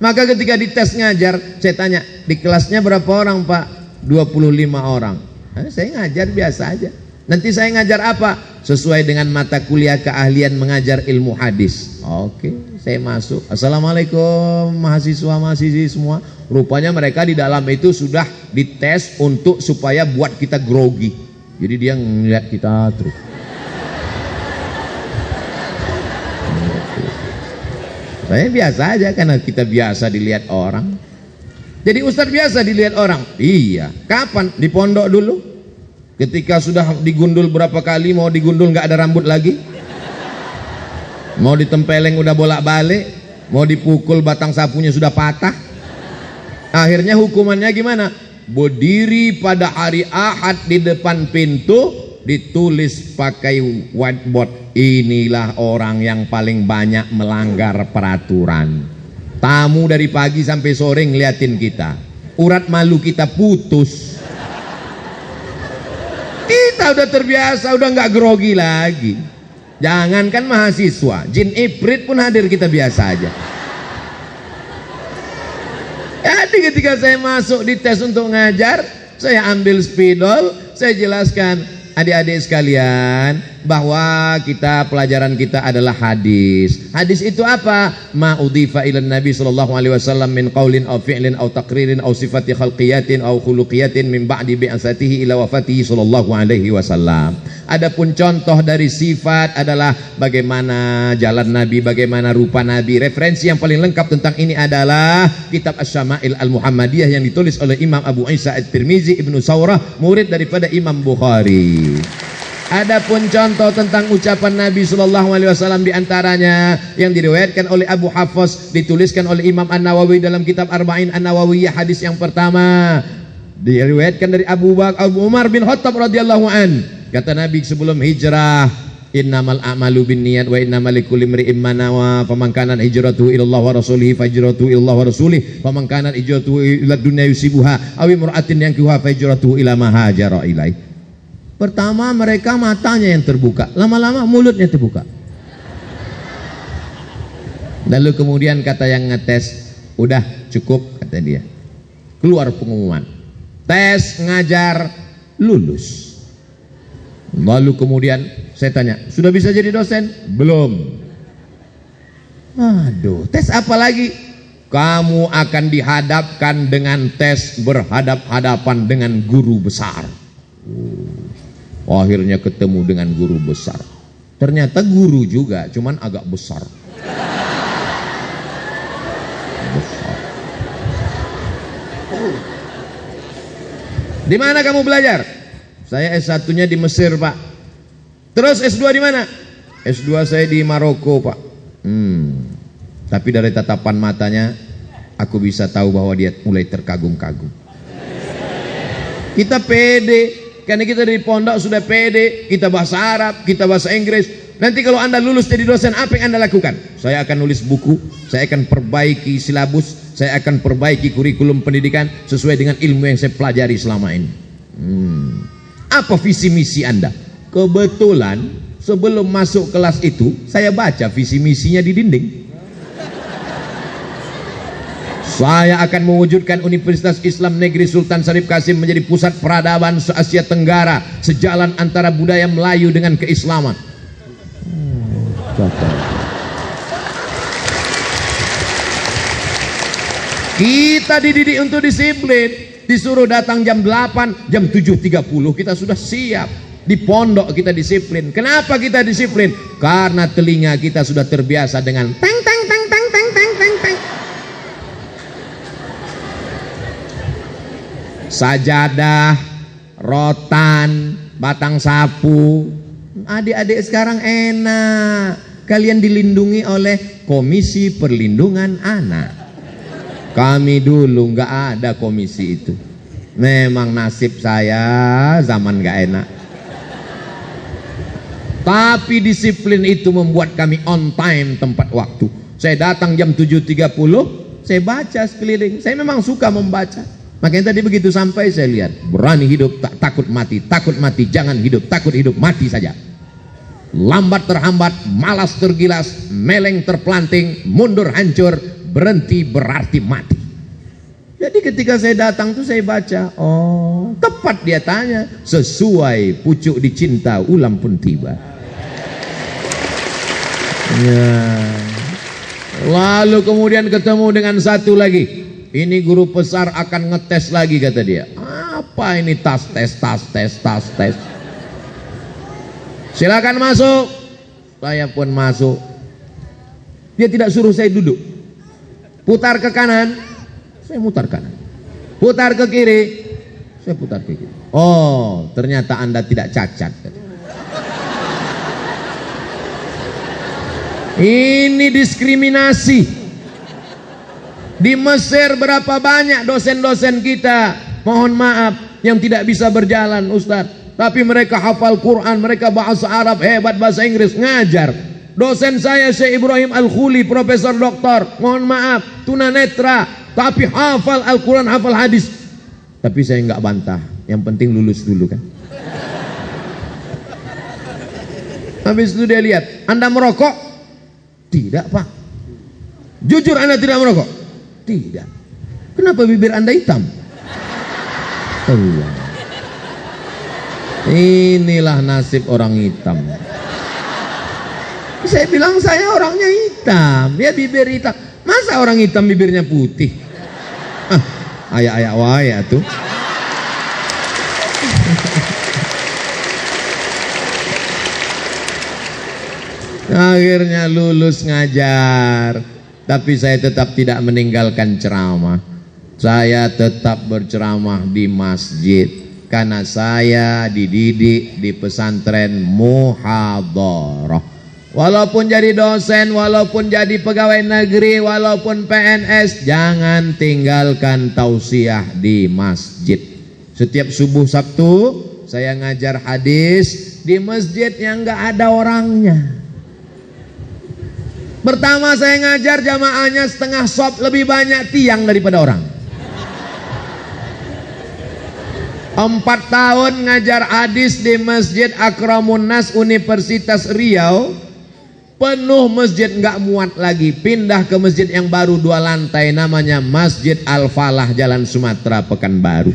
S1: Maka ketika dites ngajar, saya tanya, di kelasnya berapa orang, Pak? 25 orang. Saya ngajar biasa aja. Nanti saya ngajar apa? Sesuai dengan mata kuliah keahlian mengajar ilmu hadis. Oke, saya masuk. Assalamualaikum mahasiswa-mahasiswi semua. Rupanya mereka di dalam itu sudah dites untuk supaya buat kita grogi. Jadi dia ngeliat kita terus. Saya biasa aja karena kita biasa dilihat orang. Jadi ustadz biasa dilihat orang. Iya. Kapan? Di pondok dulu. Ketika sudah digundul berapa kali, mau digundul nggak ada rambut lagi, mau ditempeleng udah bolak-balik, mau dipukul batang sapunya sudah patah. Akhirnya hukumannya gimana? Berdiri pada hari Ahad di depan pintu, ditulis pakai whiteboard, inilah orang yang paling banyak melanggar peraturan. Tamu dari pagi sampai sore ngeliatin kita, urat malu kita putus. Kita udah terbiasa, udah nggak grogi lagi. Jangankan mahasiswa, jin ibrit pun hadir kita biasa aja. Jadi ketika saya masuk di tes untuk ngajar, saya ambil spidol, saya jelaskan, adik-adik sekalian, bahwa pelajaran kita adalah hadis. Hadis itu apa? Ma udhifa ilan Nabi sallallahu alaihi wasallam min qaulin aw fi'lin aw taqririn aw sifati khalqiyatin aw khuluqiyatin min ba'di bi'asatihi ila wafatihi sallallahu alaihi wasallam. Adapun contoh dari sifat adalah bagaimana jalan Nabi, bagaimana rupa Nabi. Referensi yang paling lengkap tentang ini adalah kitab Asy-Syama'il Al-Muhammadiyah yang ditulis oleh Imam Abu Isa At-Tirmizi Ibnu Saurah, murid daripada Imam Bukhari. Adapun contoh tentang ucapan Nabi sallallahu alaihi wasallam diantaranya yang diriwayatkan oleh Abu Hafs, dituliskan oleh Imam An-Nawawi dalam kitab Arba'in An-Nawawiyah, hadis yang pertama diriwayatkan dari Abu Umar bin Khattab radhiyallahu an. Kata Nabi sebelum hijrah, innamal a'malu binniyat wa innamal likulli imri'in ma nawa, faman kanat hijratuhu ila Allah wa rasulihi fahijratuhu ila Allah wa rasulihi, faman kanat hijratuhu ila dunya yusibuha aw imra'atin yankihuha fahijratuhu ila ma hajara ilaih. Pertama mereka matanya yang terbuka, lama-lama mulutnya terbuka. Lalu kemudian kata yang ngetes, udah cukup kata dia. Keluar pengumuman, tes ngajar lulus. Lalu kemudian saya tanya, sudah bisa jadi dosen? Belum. Aduh, tes apa lagi? Kamu akan dihadapkan dengan tes berhadap-hadapan dengan guru besar. Akhirnya ketemu dengan guru besar. Ternyata guru juga, cuman agak besar. Di mana kamu belajar? Saya S1-nya di Mesir, Pak. Terus S2 di mana? S2 saya di Maroko, Pak. Tapi dari tatapan matanya aku bisa tahu bahwa dia mulai terkagum-kagum. Kita pede, karena kita dari pondok sudah pede, kita bahasa Arab, kita bahasa Inggris. Nanti kalau Anda lulus jadi dosen, apa yang Anda lakukan? Saya akan nulis buku, saya akan perbaiki silabus, saya akan perbaiki kurikulum pendidikan sesuai dengan ilmu yang saya pelajari selama ini. Apa visi misi Anda? Kebetulan sebelum masuk kelas itu saya baca visi misinya di dinding. Saya akan mewujudkan Universitas Islam Negeri Sultan Syarif Kasim menjadi pusat peradaban se-Asia Tenggara, sejalan antara budaya Melayu dengan keislaman. Kita dididik untuk disiplin. Disuruh datang jam 8, jam 7.30 kita sudah siap. Di pondok kita disiplin. Kenapa kita disiplin? Karena telinga kita sudah terbiasa dengan teng teng teng teng teng teng teng teng. Sajadah, rotan, batang sapu. Adik-adik sekarang enak. Kalian dilindungi oleh Komisi Perlindungan Anak. Kami dulu nggak ada komisi itu. Memang nasib saya zaman nggak enak. Tapi disiplin itu membuat kami on time tepat waktu. Saya datang jam 7.30, saya baca sekeliling. Saya memang suka membaca. Makanya tadi begitu sampai saya lihat, berani hidup tak takut mati, jangan hidup, takut hidup, mati saja. Lambat terhambat, malas tergilas, meleng terpelanting, mundur hancur, berhenti berarti mati. Jadi ketika saya datang tuh saya baca, oh tepat dia tanya, sesuai pucuk dicinta ulam pun tiba. Ya. Lalu kemudian ketemu dengan satu lagi. Ini guru besar akan ngetes lagi kata dia. Apa ini tas tes. Silakan masuk. Saya pun masuk. Dia tidak suruh saya duduk. Putar ke kanan, saya mutar kanan. Putar ke kiri, saya putar ke kiri. Oh, ternyata Anda tidak cacat. Ini diskriminasi. Di Mesir berapa banyak dosen-dosen kita, mohon maaf, yang tidak bisa berjalan Ustadz. Tapi mereka hafal Quran, mereka bahasa Arab hebat, bahasa Inggris, ngajar. Dosen saya Syekh Ibrahim Al-Khuli, Profesor Doktor, mohon maaf, tunanetra, tapi hafal Al-Quran, hafal hadis. Tapi saya nggak bantah, yang penting lulus dulu kan. Habis itu dia lihat, Anda merokok? Tidak Pak. Jujur Anda tidak merokok? Tidak. Kenapa bibir Anda hitam? Allah. Inilah nasib orang hitam. Saya bilang saya orangnya hitam, dia bibir hitam. Masa orang hitam bibirnya putih? Ayak-ayak waya tuh. Akhirnya lulus ngajar. Tapi saya tetap tidak meninggalkan ceramah. Saya tetap berceramah di masjid. Karena saya dididik di pesantren muhadharah. Walaupun jadi dosen, walaupun jadi pegawai negeri, walaupun PNS, jangan tinggalkan tausiah di masjid. Setiap subuh Sabtu saya ngajar hadis di masjid yang nggak ada orangnya. Pertama saya ngajar jamaahnya setengah sop, lebih banyak tiang daripada orang. 4 tahun ngajar hadis di Masjid Akramun Nas Universitas Riau. Penuh masjid, nggak muat lagi. Pindah ke masjid yang baru 2 lantai, namanya Masjid Al-Falah, Jalan Sumatera, Pekanbaru.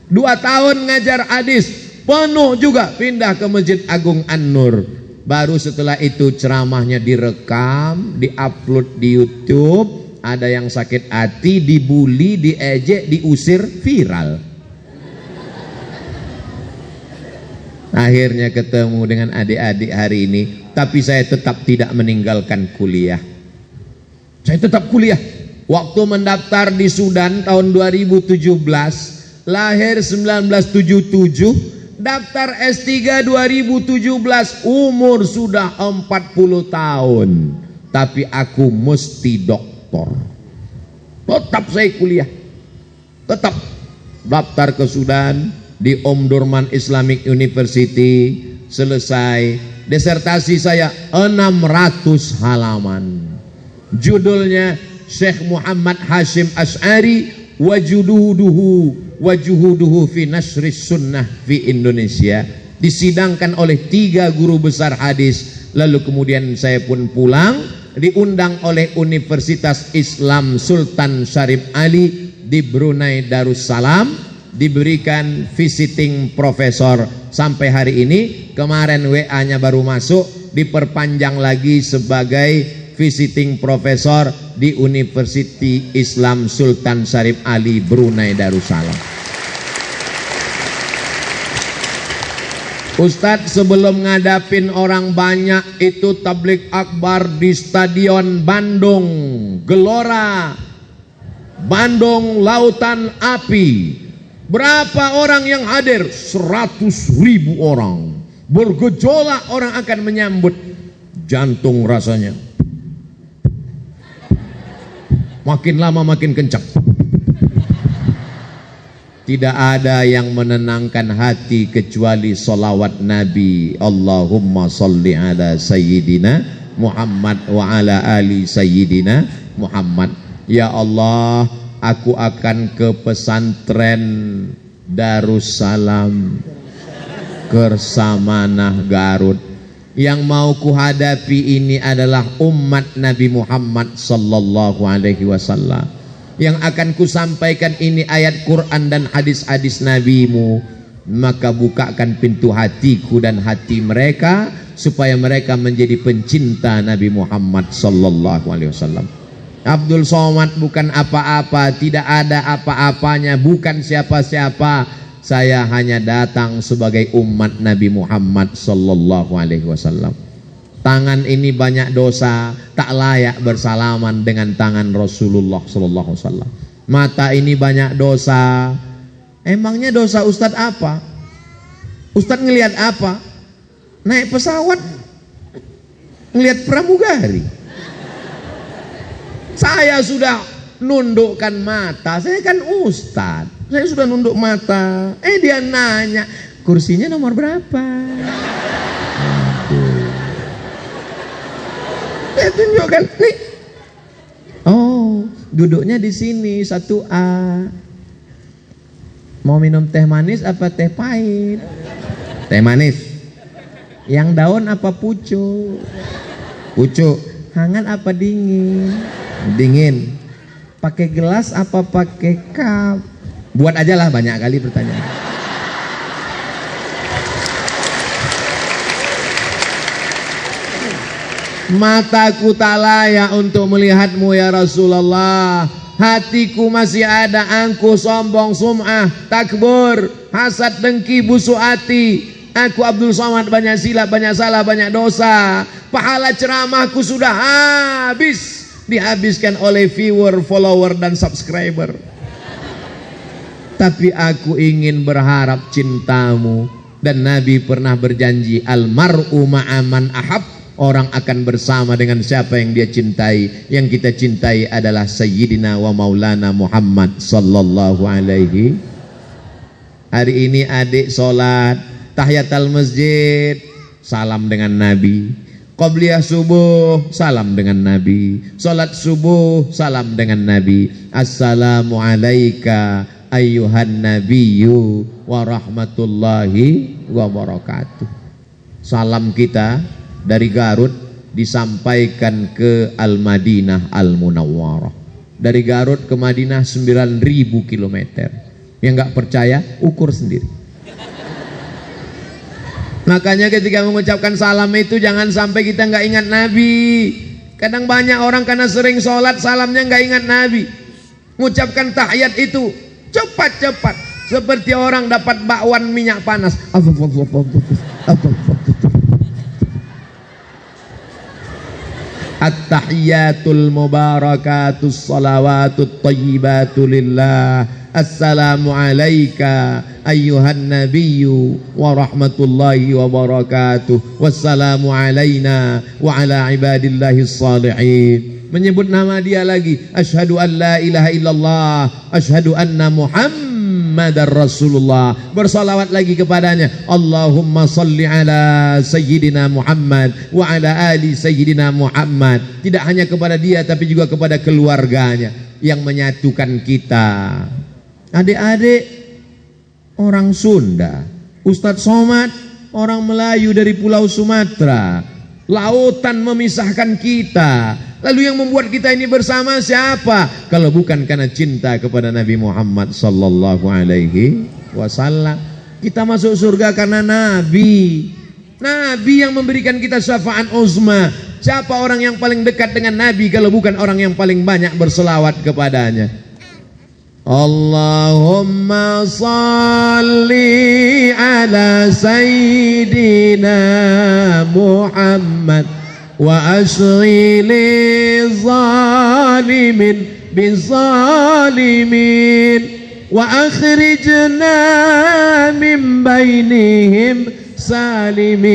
S1: 2 tahun ngajar hadis, penuh juga. Pindah ke Masjid Agung An-Nur. Baru setelah itu ceramahnya direkam, diupload di YouTube. Ada yang sakit hati, dibully, diejek, diusir, viral. Akhirnya ketemu dengan adik-adik hari ini. Tapi saya tetap tidak meninggalkan kuliah. Saya tetap kuliah. Waktu mendaftar di Sudan tahun 2017, lahir 1977, daftar S3 2017, umur sudah 40 tahun. Tapi aku mesti doktor. Tetap saya kuliah. Tetap daftar ke Sudan di Omdurman Islamic University. Selesai. Disertasi saya 600 halaman. Judulnya Syekh Muhammad Hashim Asy'ari wajuhuduhu fi nasris sunnah fi Indonesia. Disidangkan oleh 3 guru besar hadis. Lalu kemudian saya pun pulang, diundang oleh Universitas Islam Sultan Syarif Ali di Brunei Darussalam, diberikan visiting profesor sampai hari ini. Kemarin WA-nya baru masuk, diperpanjang lagi sebagai visiting profesor di University Islam Sultan Syarif Ali Brunei Darussalam. Ustadz, sebelum ngadapin orang banyak itu tablik akbar di Stadion Bandung Gelora Bandung Lautan Api. Berapa orang yang hadir? 100.000 orang. Bergejolak orang akan menyambut. Jantung rasanya makin lama makin kencang. Tidak ada yang menenangkan hati kecuali salawat Nabi. Allahumma salli ala Sayyidina Muhammad wa ala ali Sayyidina Muhammad. Ya Allah, aku akan ke pesantren Darussalam Kersamanah Garut. Yang mau kuhadapi ini adalah umat Nabi Muhammad sallallahu alaihi wasallam. Yang akan kusampaikan ini ayat Quran dan hadis-hadis Nabimu. Maka bukakan pintu hatiku dan hati mereka supaya mereka menjadi pencinta Nabi Muhammad sallallahu alaihi wasallam. Abdul Somad bukan apa-apa, tidak ada apa-apanya, bukan siapa-siapa. Saya hanya datang sebagai umat Nabi Muhammad sallallahu alaihi wasallam. Tangan ini banyak dosa, tak layak bersalaman dengan tangan Rasulullah sallallahu alaihi wasallam. Mata ini banyak dosa. Emangnya dosa Ustadz apa? Ustadz ngelihat apa? Naik pesawat, ngelihat pramugari. Saya sudah nundukkan mata, saya kan Ustadz. Saya sudah nunduk mata. Dia nanya, kursinya nomor berapa? Saya tunjukkan nih. Oh, duduknya di sini 1A. Mau minum teh manis apa teh pahit? Teh manis. Yang daun apa pucuk? Pucuk. Hangat apa dingin? Dingin. Pakai gelas apa pakai cup? Buat aja lah, banyak kali pertanyaan. Mataku tak layak untuk melihatmu ya Rasulullah. Hatiku masih ada angkuh, sombong, sum'ah, takbur, hasad, dengki, busuk hati. Aku Abdul Somad banyak silap, banyak salah, banyak dosa. Pahala ceramahku sudah habis, dihabiskan oleh viewer, follower dan subscriber. Tapi aku ingin berharap cintamu. Dan Nabi pernah berjanji, almar'u ma'aman ahab. Orang akan bersama dengan siapa yang dia cintai. Yang kita cintai adalah Sayyidina wa Maulana Muhammad sallallahu alaihi. Hari ini adik sholat tahiyatul masjid, salam dengan Nabi. Qobliyah subuh, salam dengan Nabi. Sholat subuh, salam dengan Nabi. Assalamu alaika ayyuhan nabiyyu wa rahmatullahi wa barakatuh. Salam kita dari Garut disampaikan ke Al-Madinah Al-Munawwarah. Dari Garut ke Madinah 9.000 km. Yang gak percaya ukur sendiri. Makanya ketika mengucapkan salam itu jangan sampai kita gak ingat Nabi. Kadang banyak orang karena sering sholat salamnya gak ingat Nabi. Mengucapkan tahiyat itu cepat-cepat seperti orang dapat bakwan minyak panas. At-tahiyatul mubarakatus salawatut tayyibatu lillah. Assalamu alayka ayyuhan nabiyyu wa rahmatullahi wa barakatuh. Wassalamu alayna wa ala ibadillahis salihin. Menyebut nama dia lagi. Asyhadu an la ilaha illallah, asyhadu anna Muhammadar Rasulullah. Bersalawat lagi kepadanya. Allahumma salli ala Sayyidina Muhammad wa ala ali Sayyidina Muhammad. Tidak hanya kepada dia tapi juga kepada keluarganya yang menyatukan kita. Adik-adik orang Sunda, Ustadz Somad orang Melayu dari Pulau Sumatera. Lautan memisahkan kita. Lalu yang membuat kita ini bersama siapa? Kalau bukan karena cinta kepada Nabi Muhammad sallallahu alaihi wasallam. Kita masuk surga karena Nabi. Nabi yang memberikan kita syafaat uzma. Siapa orang yang paling dekat dengan Nabi kalau bukan orang yang paling banyak berselawat kepadanya? Allahumma salli ala sayyidina Muhammad wa asghili zalimin bizalimin wa akhrijna min bainihim salimin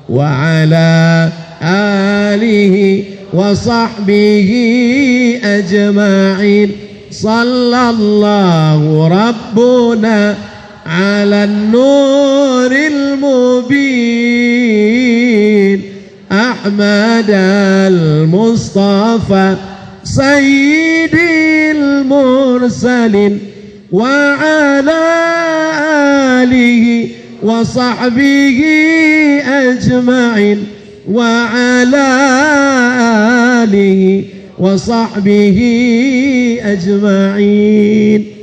S1: wa ala alihi wa sahbihi ajma'in. Sallallahu rabbuna ala nuril mubin Ahmad al-Mustafa sayyidil mursalin wa ala alihi wa sahbihi ajma'in wa ala alihi wa sahbihi ajma'in.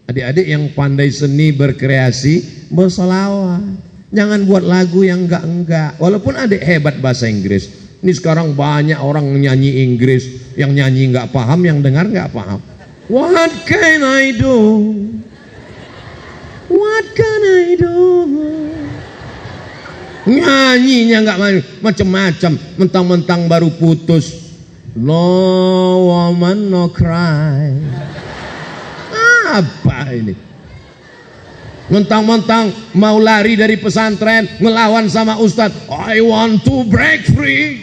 S1: Adik-adik yang pandai seni berkreasi, bersolawat. Jangan buat lagu yang enggak-enggak. Walaupun adik hebat bahasa Inggris. Ini sekarang banyak orang nyanyi Inggris, yang nyanyi enggak paham, yang dengar enggak paham. What can I do? What can I do? Nyanyinya enggak macam-macam, mentang-mentang baru putus. No woman no cry. Apa ini? Mentang-mentang mau lari dari pesantren, ngelawan sama ustadz. I want to break free.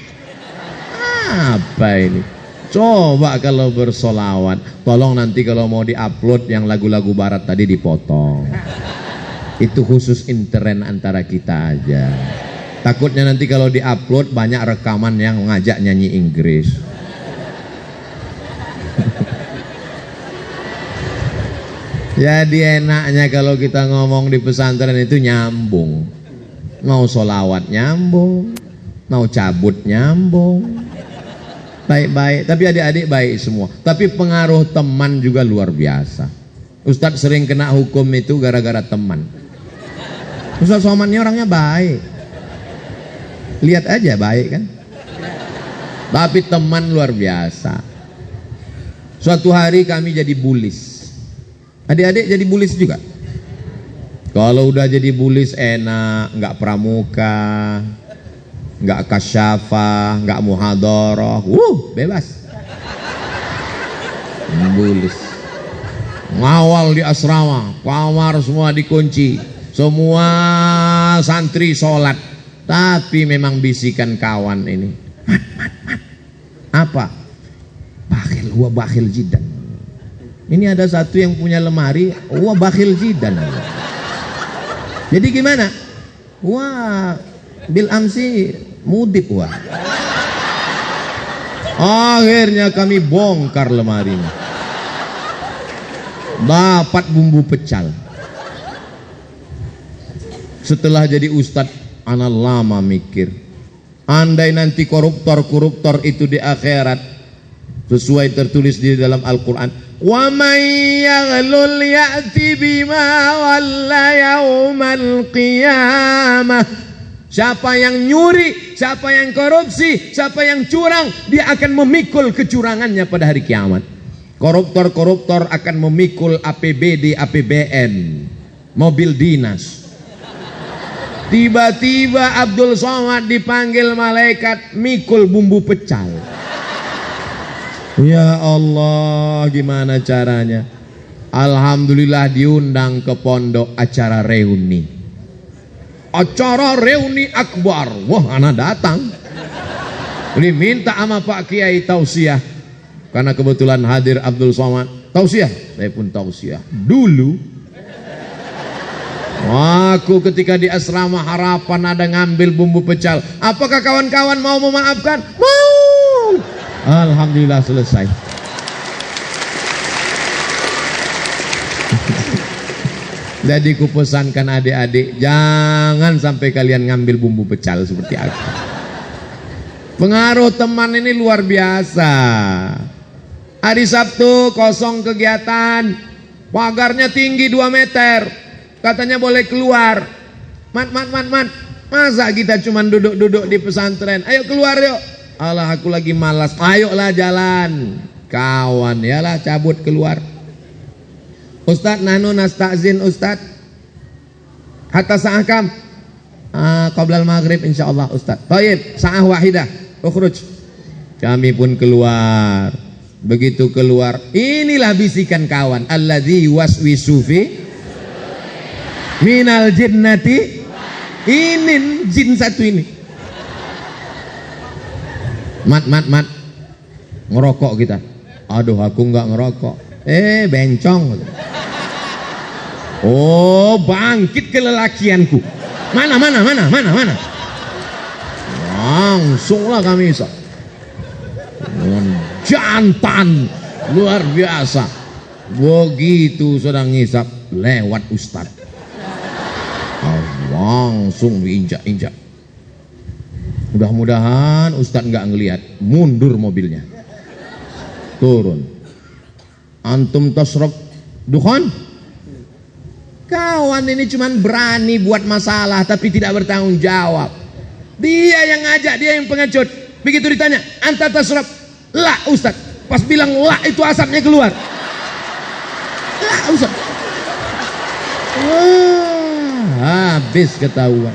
S1: Apa ini? Coba kalau bersolawat, tolong nanti kalau mau diupload yang lagu-lagu barat tadi dipotong. Itu khusus intern antara kita aja. Takutnya nanti kalau diupload banyak rekaman yang ngajak nyanyi Inggris. Jadi enaknya kalau kita ngomong di pesantren itu nyambung. Mau solawat nyambung, mau cabut nyambung. Baik-baik, tapi adik-adik baik semua. Tapi pengaruh teman juga luar biasa. Ustadz sering kena hukum itu gara-gara teman. Ustadz Somad ini orangnya baik. Lihat aja baik kan. Tapi teman luar biasa. Suatu hari kami jadi bulis. Adik-adik jadi bulis juga. Kalau udah jadi bulis enak, nggak pramuka, nggak kasyafah, nggak muhadharah, bebas. Bulis. Ngawal di asrama, kamar semua dikunci, semua santri sholat. Tapi memang bisikan kawan ini, mat. Apa? Bakhil, huwa bakhil jidan. Ini ada satu yang punya lemari, huwa bakhil jidan. Jadi gimana? Wah, bil amsi mudib wah. Akhirnya kami bongkar lemarinya. Dapat bumbu pecal. Setelah jadi ustadz, ana lama mikir, andai nanti koruptor itu di akhirat sesuai tertulis di dalam Al-Quran, wa may yaghlul ya'ti bima walla yaumal qiyamah. Siapa yang nyuri, siapa yang korupsi, siapa yang curang, dia akan memikul kecurangannya pada hari kiamat. Koruptor akan memikul APBD, APBN, mobil dinas. Tiba-tiba Abdul Somad dipanggil malaikat mikul bumbu pecal. Ya Allah, gimana caranya? Alhamdulillah diundang ke pondok acara reuni. Acara reuni akbar. Wah, anak datang. Ini minta sama Pak Kiai tausiah. Karena kebetulan hadir Abdul Somad. Tausiah, saya pun tausiah. Dulu aku ketika di asrama Harapan ada ngambil bumbu pecal. Apakah kawan-kawan mau memaafkan? Mau. Alhamdulillah selesai. Jadi kupesankan adik-adik, jangan sampai kalian ngambil bumbu pecal seperti aku. Pengaruh teman ini luar biasa. Hari Sabtu kosong kegiatan, pagarnya tinggi 2 meter. Katanya boleh keluar. Mat. Masa kita cuma duduk-duduk di pesantren? Ayo keluar yuk. Alah, aku lagi malas. Ayolah jalan. Kawan, yalah cabut keluar. Ustaz, nanu nasta'zin Ustaz. Hatta sa'ah kam? Qablal maghrib insyaallah Ustaz. Taib, sa'ah wahidah. Ukhruj. Kami pun keluar. Begitu keluar, inilah bisikan kawan. Alladzi waswisu fi minal jinnati. Ini jin satu ini. Mat. Ngerokok kita. Aduh, aku enggak ngerokok. Bencong. Oh, bangkit kelelakianku. Mana? Langsunglah kami isap. Jantan luar biasa. Begitu sedang ngisap, lewat Ustaz. Langsung diinjak-injak. Mudah-mudahan Ustaz nggak ngelihat. Mundur mobilnya. Turun. Antum tasrab dukhan? Kawan ini cuman berani buat masalah tapi tidak bertanggung jawab. Dia yang ngajak, dia yang pengecut. Begitu ditanya, anta tasrab? La Ustaz. Pas bilang la itu asapnya keluar. La Ustaz. Habis ketahuan.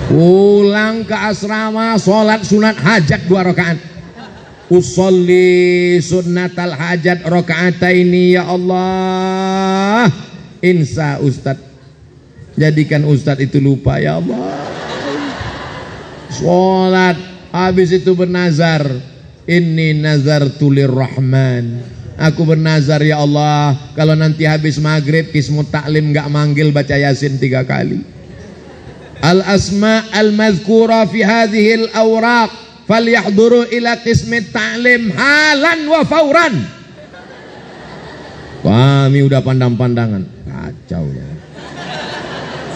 S1: Pulang ke asrama, sholat sunat hajat 2 rakaat. Usolli sunnatal hajat rakaataini ya Allah. Insa Ustaz. Jadikan Ustaz itu lupa ya Allah. Sholat, habis itu bernazar. Inni nazartu lirrahman. Aku bernazar ya Allah, kalau nanti habis maghrib Qismut Ta'lim gak manggil baca Yasin 3 kali. Al-asma al-madhkura fi hadhil awraq falyahduru ila Qismut Ta'lim halan wa fauran. Kami udah pandang-pandangan, kacau ya.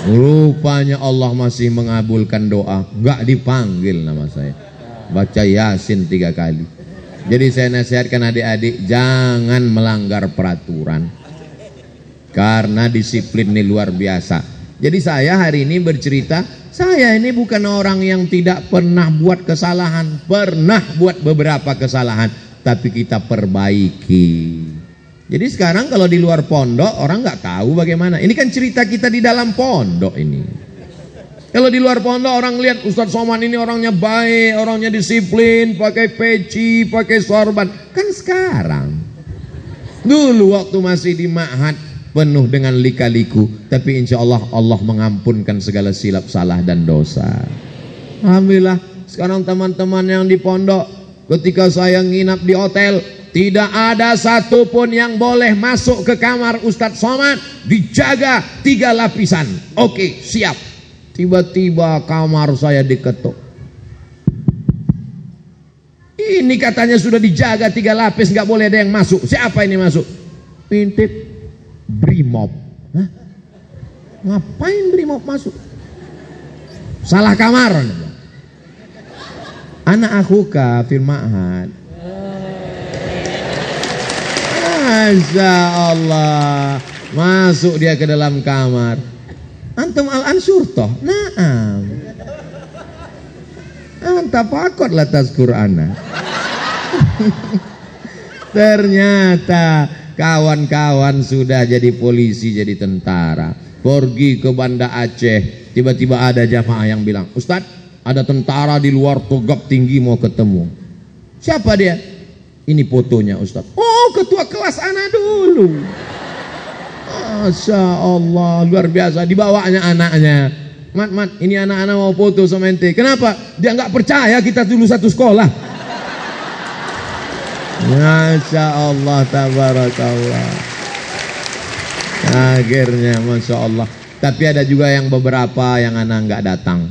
S1: Rupanya Allah masih mengabulkan doa, gak dipanggil nama saya. Baca Yasin 3 kali. Jadi saya nasihatkan adik-adik jangan melanggar peraturan, karena disiplin ini luar biasa. Jadi saya hari ini bercerita, saya ini bukan orang yang tidak pernah buat kesalahan, pernah buat beberapa kesalahan, tapi kita perbaiki. Jadi sekarang kalau di luar pondok orang nggak tahu bagaimana. Ini kan cerita kita di dalam pondok ini. Kalau di luar pondok orang lihat Ustadz Somad ini orangnya baik, orangnya disiplin, pakai peci, pakai sorban. Kan sekarang. Dulu waktu masih di ma'had penuh dengan lika-liku, tapi insya Allah Allah mengampunkan segala silap salah dan dosa. Alhamdulillah. Sekarang teman-teman yang di pondok, ketika saya nginap di hotel, tidak ada satupun yang boleh masuk ke kamar Ustadz Somad, dijaga 3 lapisan. Oke, siap. Tiba-tiba kamar saya diketuk. Ini katanya sudah dijaga 3 lapis, nggak boleh ada yang masuk. Siapa ini masuk? Pintip Brimob. Hah? Ngapain Brimob masuk? Salah kamar. Anak akhuka fil ma'had. Masya Allah. Masuk dia ke dalam kamar. Antum al-ansur toh? Naam. Anta pakot latas Qur'ana. Ternyata kawan-kawan sudah jadi polisi, jadi tentara. Pergi ke Banda Aceh, tiba-tiba ada jamaah yang bilang, Ustaz, ada tentara di luar Togab Tinggi mau ketemu. Siapa dia? Ini fotonya Ustaz. Oh, ketua kelas anak dulu. Masya Allah, luar biasa. Dibawanya anaknya. Mat, ini anak-anak mau foto sama ente. Kenapa? Dia nggak percaya kita dulu satu sekolah. Masya Allah, tabarakallah. Akhirnya, Masya Allah. Tapi ada juga yang beberapa yang anak nggak datang.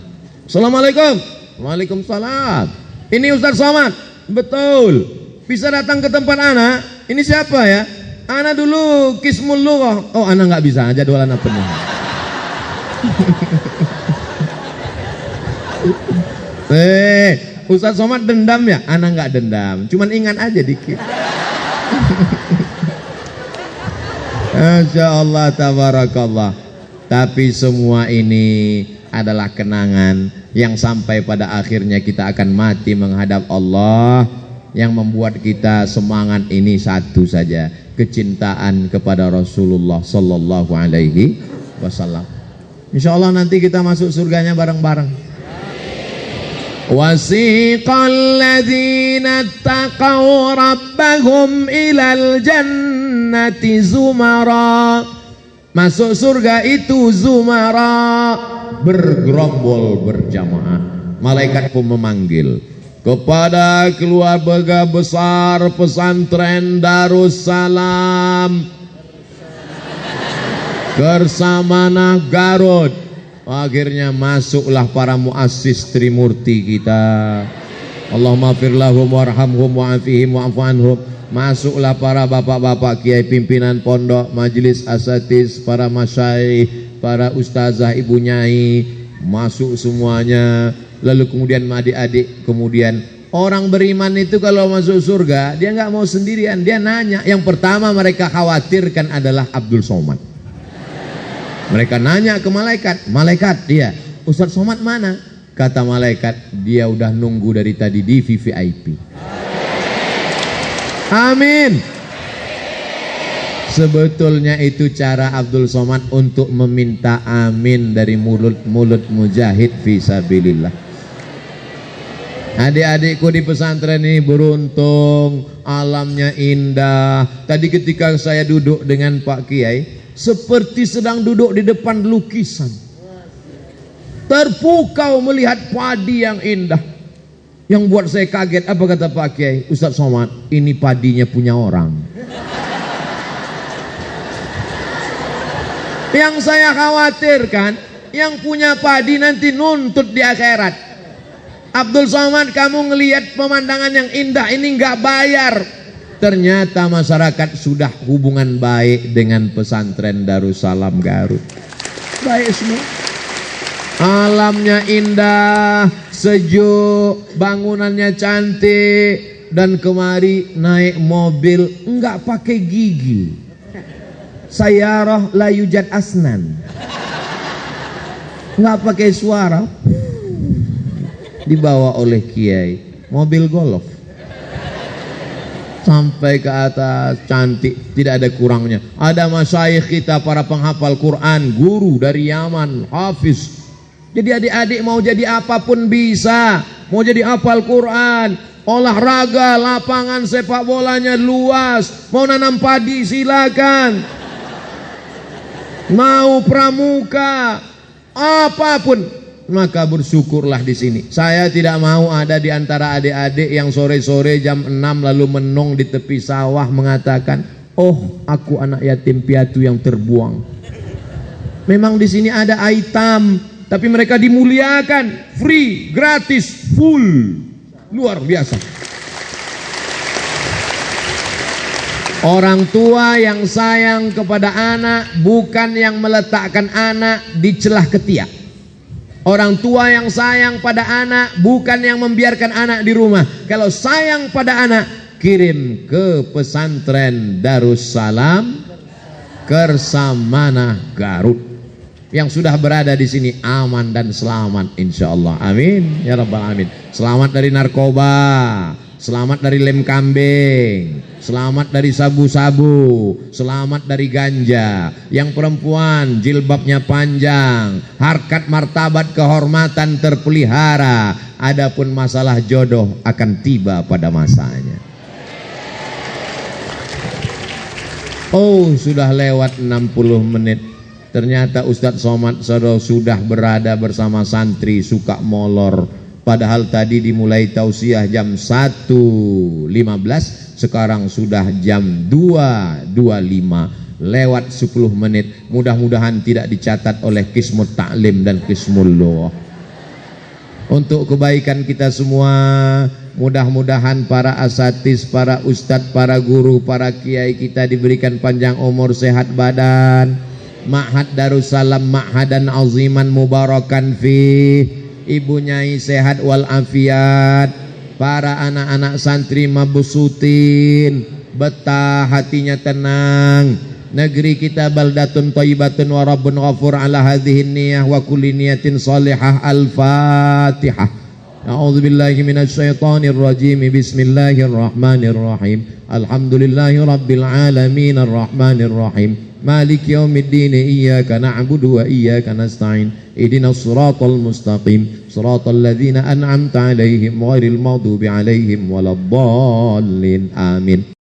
S1: Assalamualaikum. Waalaikumsalam. Ini Ustadz Somad. Betul. Bisa datang ke tempat anak. Ini siapa ya? Anak dulu Qismul Lughah. Oh, anak nggak bisa, jadwal anak penuh. Ustadz Somad dendam ya? Anak nggak dendam, cuman ingat aja dikit. Masya Allah, tabarakallah. Tapi semua ini adalah kenangan yang sampai pada akhirnya kita akan mati menghadap Allah. Yang membuat kita semangat ini satu saja, kecintaan kepada Rasulullah sallallahu alaihi wasallam. Insyaallah nanti kita masuk surganya bareng-bareng. Wasiqal ladzina taqaw rabbahum ilal jannati zumara. Masuk surga itu zumara, bergerombol berjamaah. Malaikat pun memanggil kepada keluarga besar pesantren Darussalam Kersamana Garut. Akhirnya masuklah para muassis Trimurti kita. Allahumma fir lahum warhamhum wa'afihim wa'fu anhum. Masuklah para bapak-bapak kiai pimpinan pondok, majelis asatiz, para masyayikh, para ustazah, ibu nyai, masuk semuanya. Lalu kemudian adik-adik, kemudian orang beriman itu kalau masuk surga dia nggak mau sendirian, dia nanya. Yang pertama mereka khawatirkan adalah Abdul Somad. Mereka nanya ke malaikat, malaikat dia, Ustadz Somad mana? Kata malaikat, dia udah nunggu dari tadi di VVIP. Amin. Sebetulnya itu cara Abdul Somad untuk meminta amin dari mulut-mulut mujahid fisabilillah. Adik-adikku di pesantren ini beruntung, alamnya indah. Tadi ketika saya duduk dengan Pak Kiai, seperti sedang duduk di depan lukisan. Terpukau melihat padi yang indah. Yang buat saya kaget, apa kata Pak Kiai? Ustadz Somad, ini padinya punya orang. Yang saya khawatirkan, yang punya padi nanti nuntut di akhirat. Abdul Somad, kamu ngelihat pemandangan yang indah ini nggak bayar. Ternyata masyarakat sudah hubungan baik dengan pesantren Darussalam Garut. Baik semua. Alamnya indah, sejuk, bangunannya cantik, dan kemari naik mobil enggak pakai gigi. Sayyarah la yujad asnan. Enggak pakai suara. Dibawa oleh kiai, mobil golf. Sampai ke atas, cantik, tidak ada kurangnya. Ada masyayikh kita, para penghafal Quran, guru dari Yaman, hafiz. Jadi adik-adik mau jadi apapun bisa. Mau jadi hafal Quran, olahraga, lapangan sepak bolanya luas. Mau nanam padi silakan. Mau pramuka, apapun, maka bersyukurlah di sini. Saya tidak mau ada di antara adik-adik yang sore-sore jam 6 lalu menung di tepi sawah mengatakan, "Oh, aku anak yatim piatu yang terbuang." Memang di sini ada aitam, tapi mereka dimuliakan, free, gratis, full, luar biasa. Orang tua yang sayang kepada anak bukan yang meletakkan anak di celah ketiak. Orang tua yang sayang pada anak bukan yang membiarkan anak di rumah. Kalau sayang pada anak, kirim ke pesantren Darussalam Kersamana Garut. Yang sudah berada di sini aman dan selamat insyaallah. Amin ya rabbal alamin. Selamat dari narkoba, selamat dari lem kambing, selamat dari sabu-sabu, selamat dari ganja. Yang perempuan jilbabnya panjang, harkat martabat kehormatan terpelihara. Adapun masalah jodoh akan tiba pada masanya. Oh, sudah lewat 60 menit. Ternyata Ustadz Somad sudah berada bersama santri suka molor. Padahal tadi dimulai tausiah jam 1.15, sekarang sudah jam 2.25, lewat 10 menit. Mudah-mudahan tidak dicatat oleh Qismut Ta'lim dan Qismul Lughah. Untuk kebaikan kita semua, mudah-mudahan para asatiz, para ustadz, para guru, para kiai kita diberikan panjang umur, sehat badan. Ma'had Darussalam ma'hadan aziman mubarakan fi. Ibu nyai sehat wal afiat. Para anak-anak santri mabusutin, betah, hatinya tenang. Negeri kita baldatun thayyibatun wa rabbun ghafur ala hadhihi niyah wa kulli niyatin salihah. Al-Fatihah. A'udzu billahi minasy syaithanir rajim. Bismillahirrahmanirrahim. Alhamdulillahi rabbil alamin arrahmanir rahim. Maliki yaumiddin. Iyyaka na'budu wa iyyaka nasta'in. Ihdinas siratal mustaqim. Siratal ladzina an'amta 'alaihim ghairil maghdubi 'alaihim waladdallin. Amin.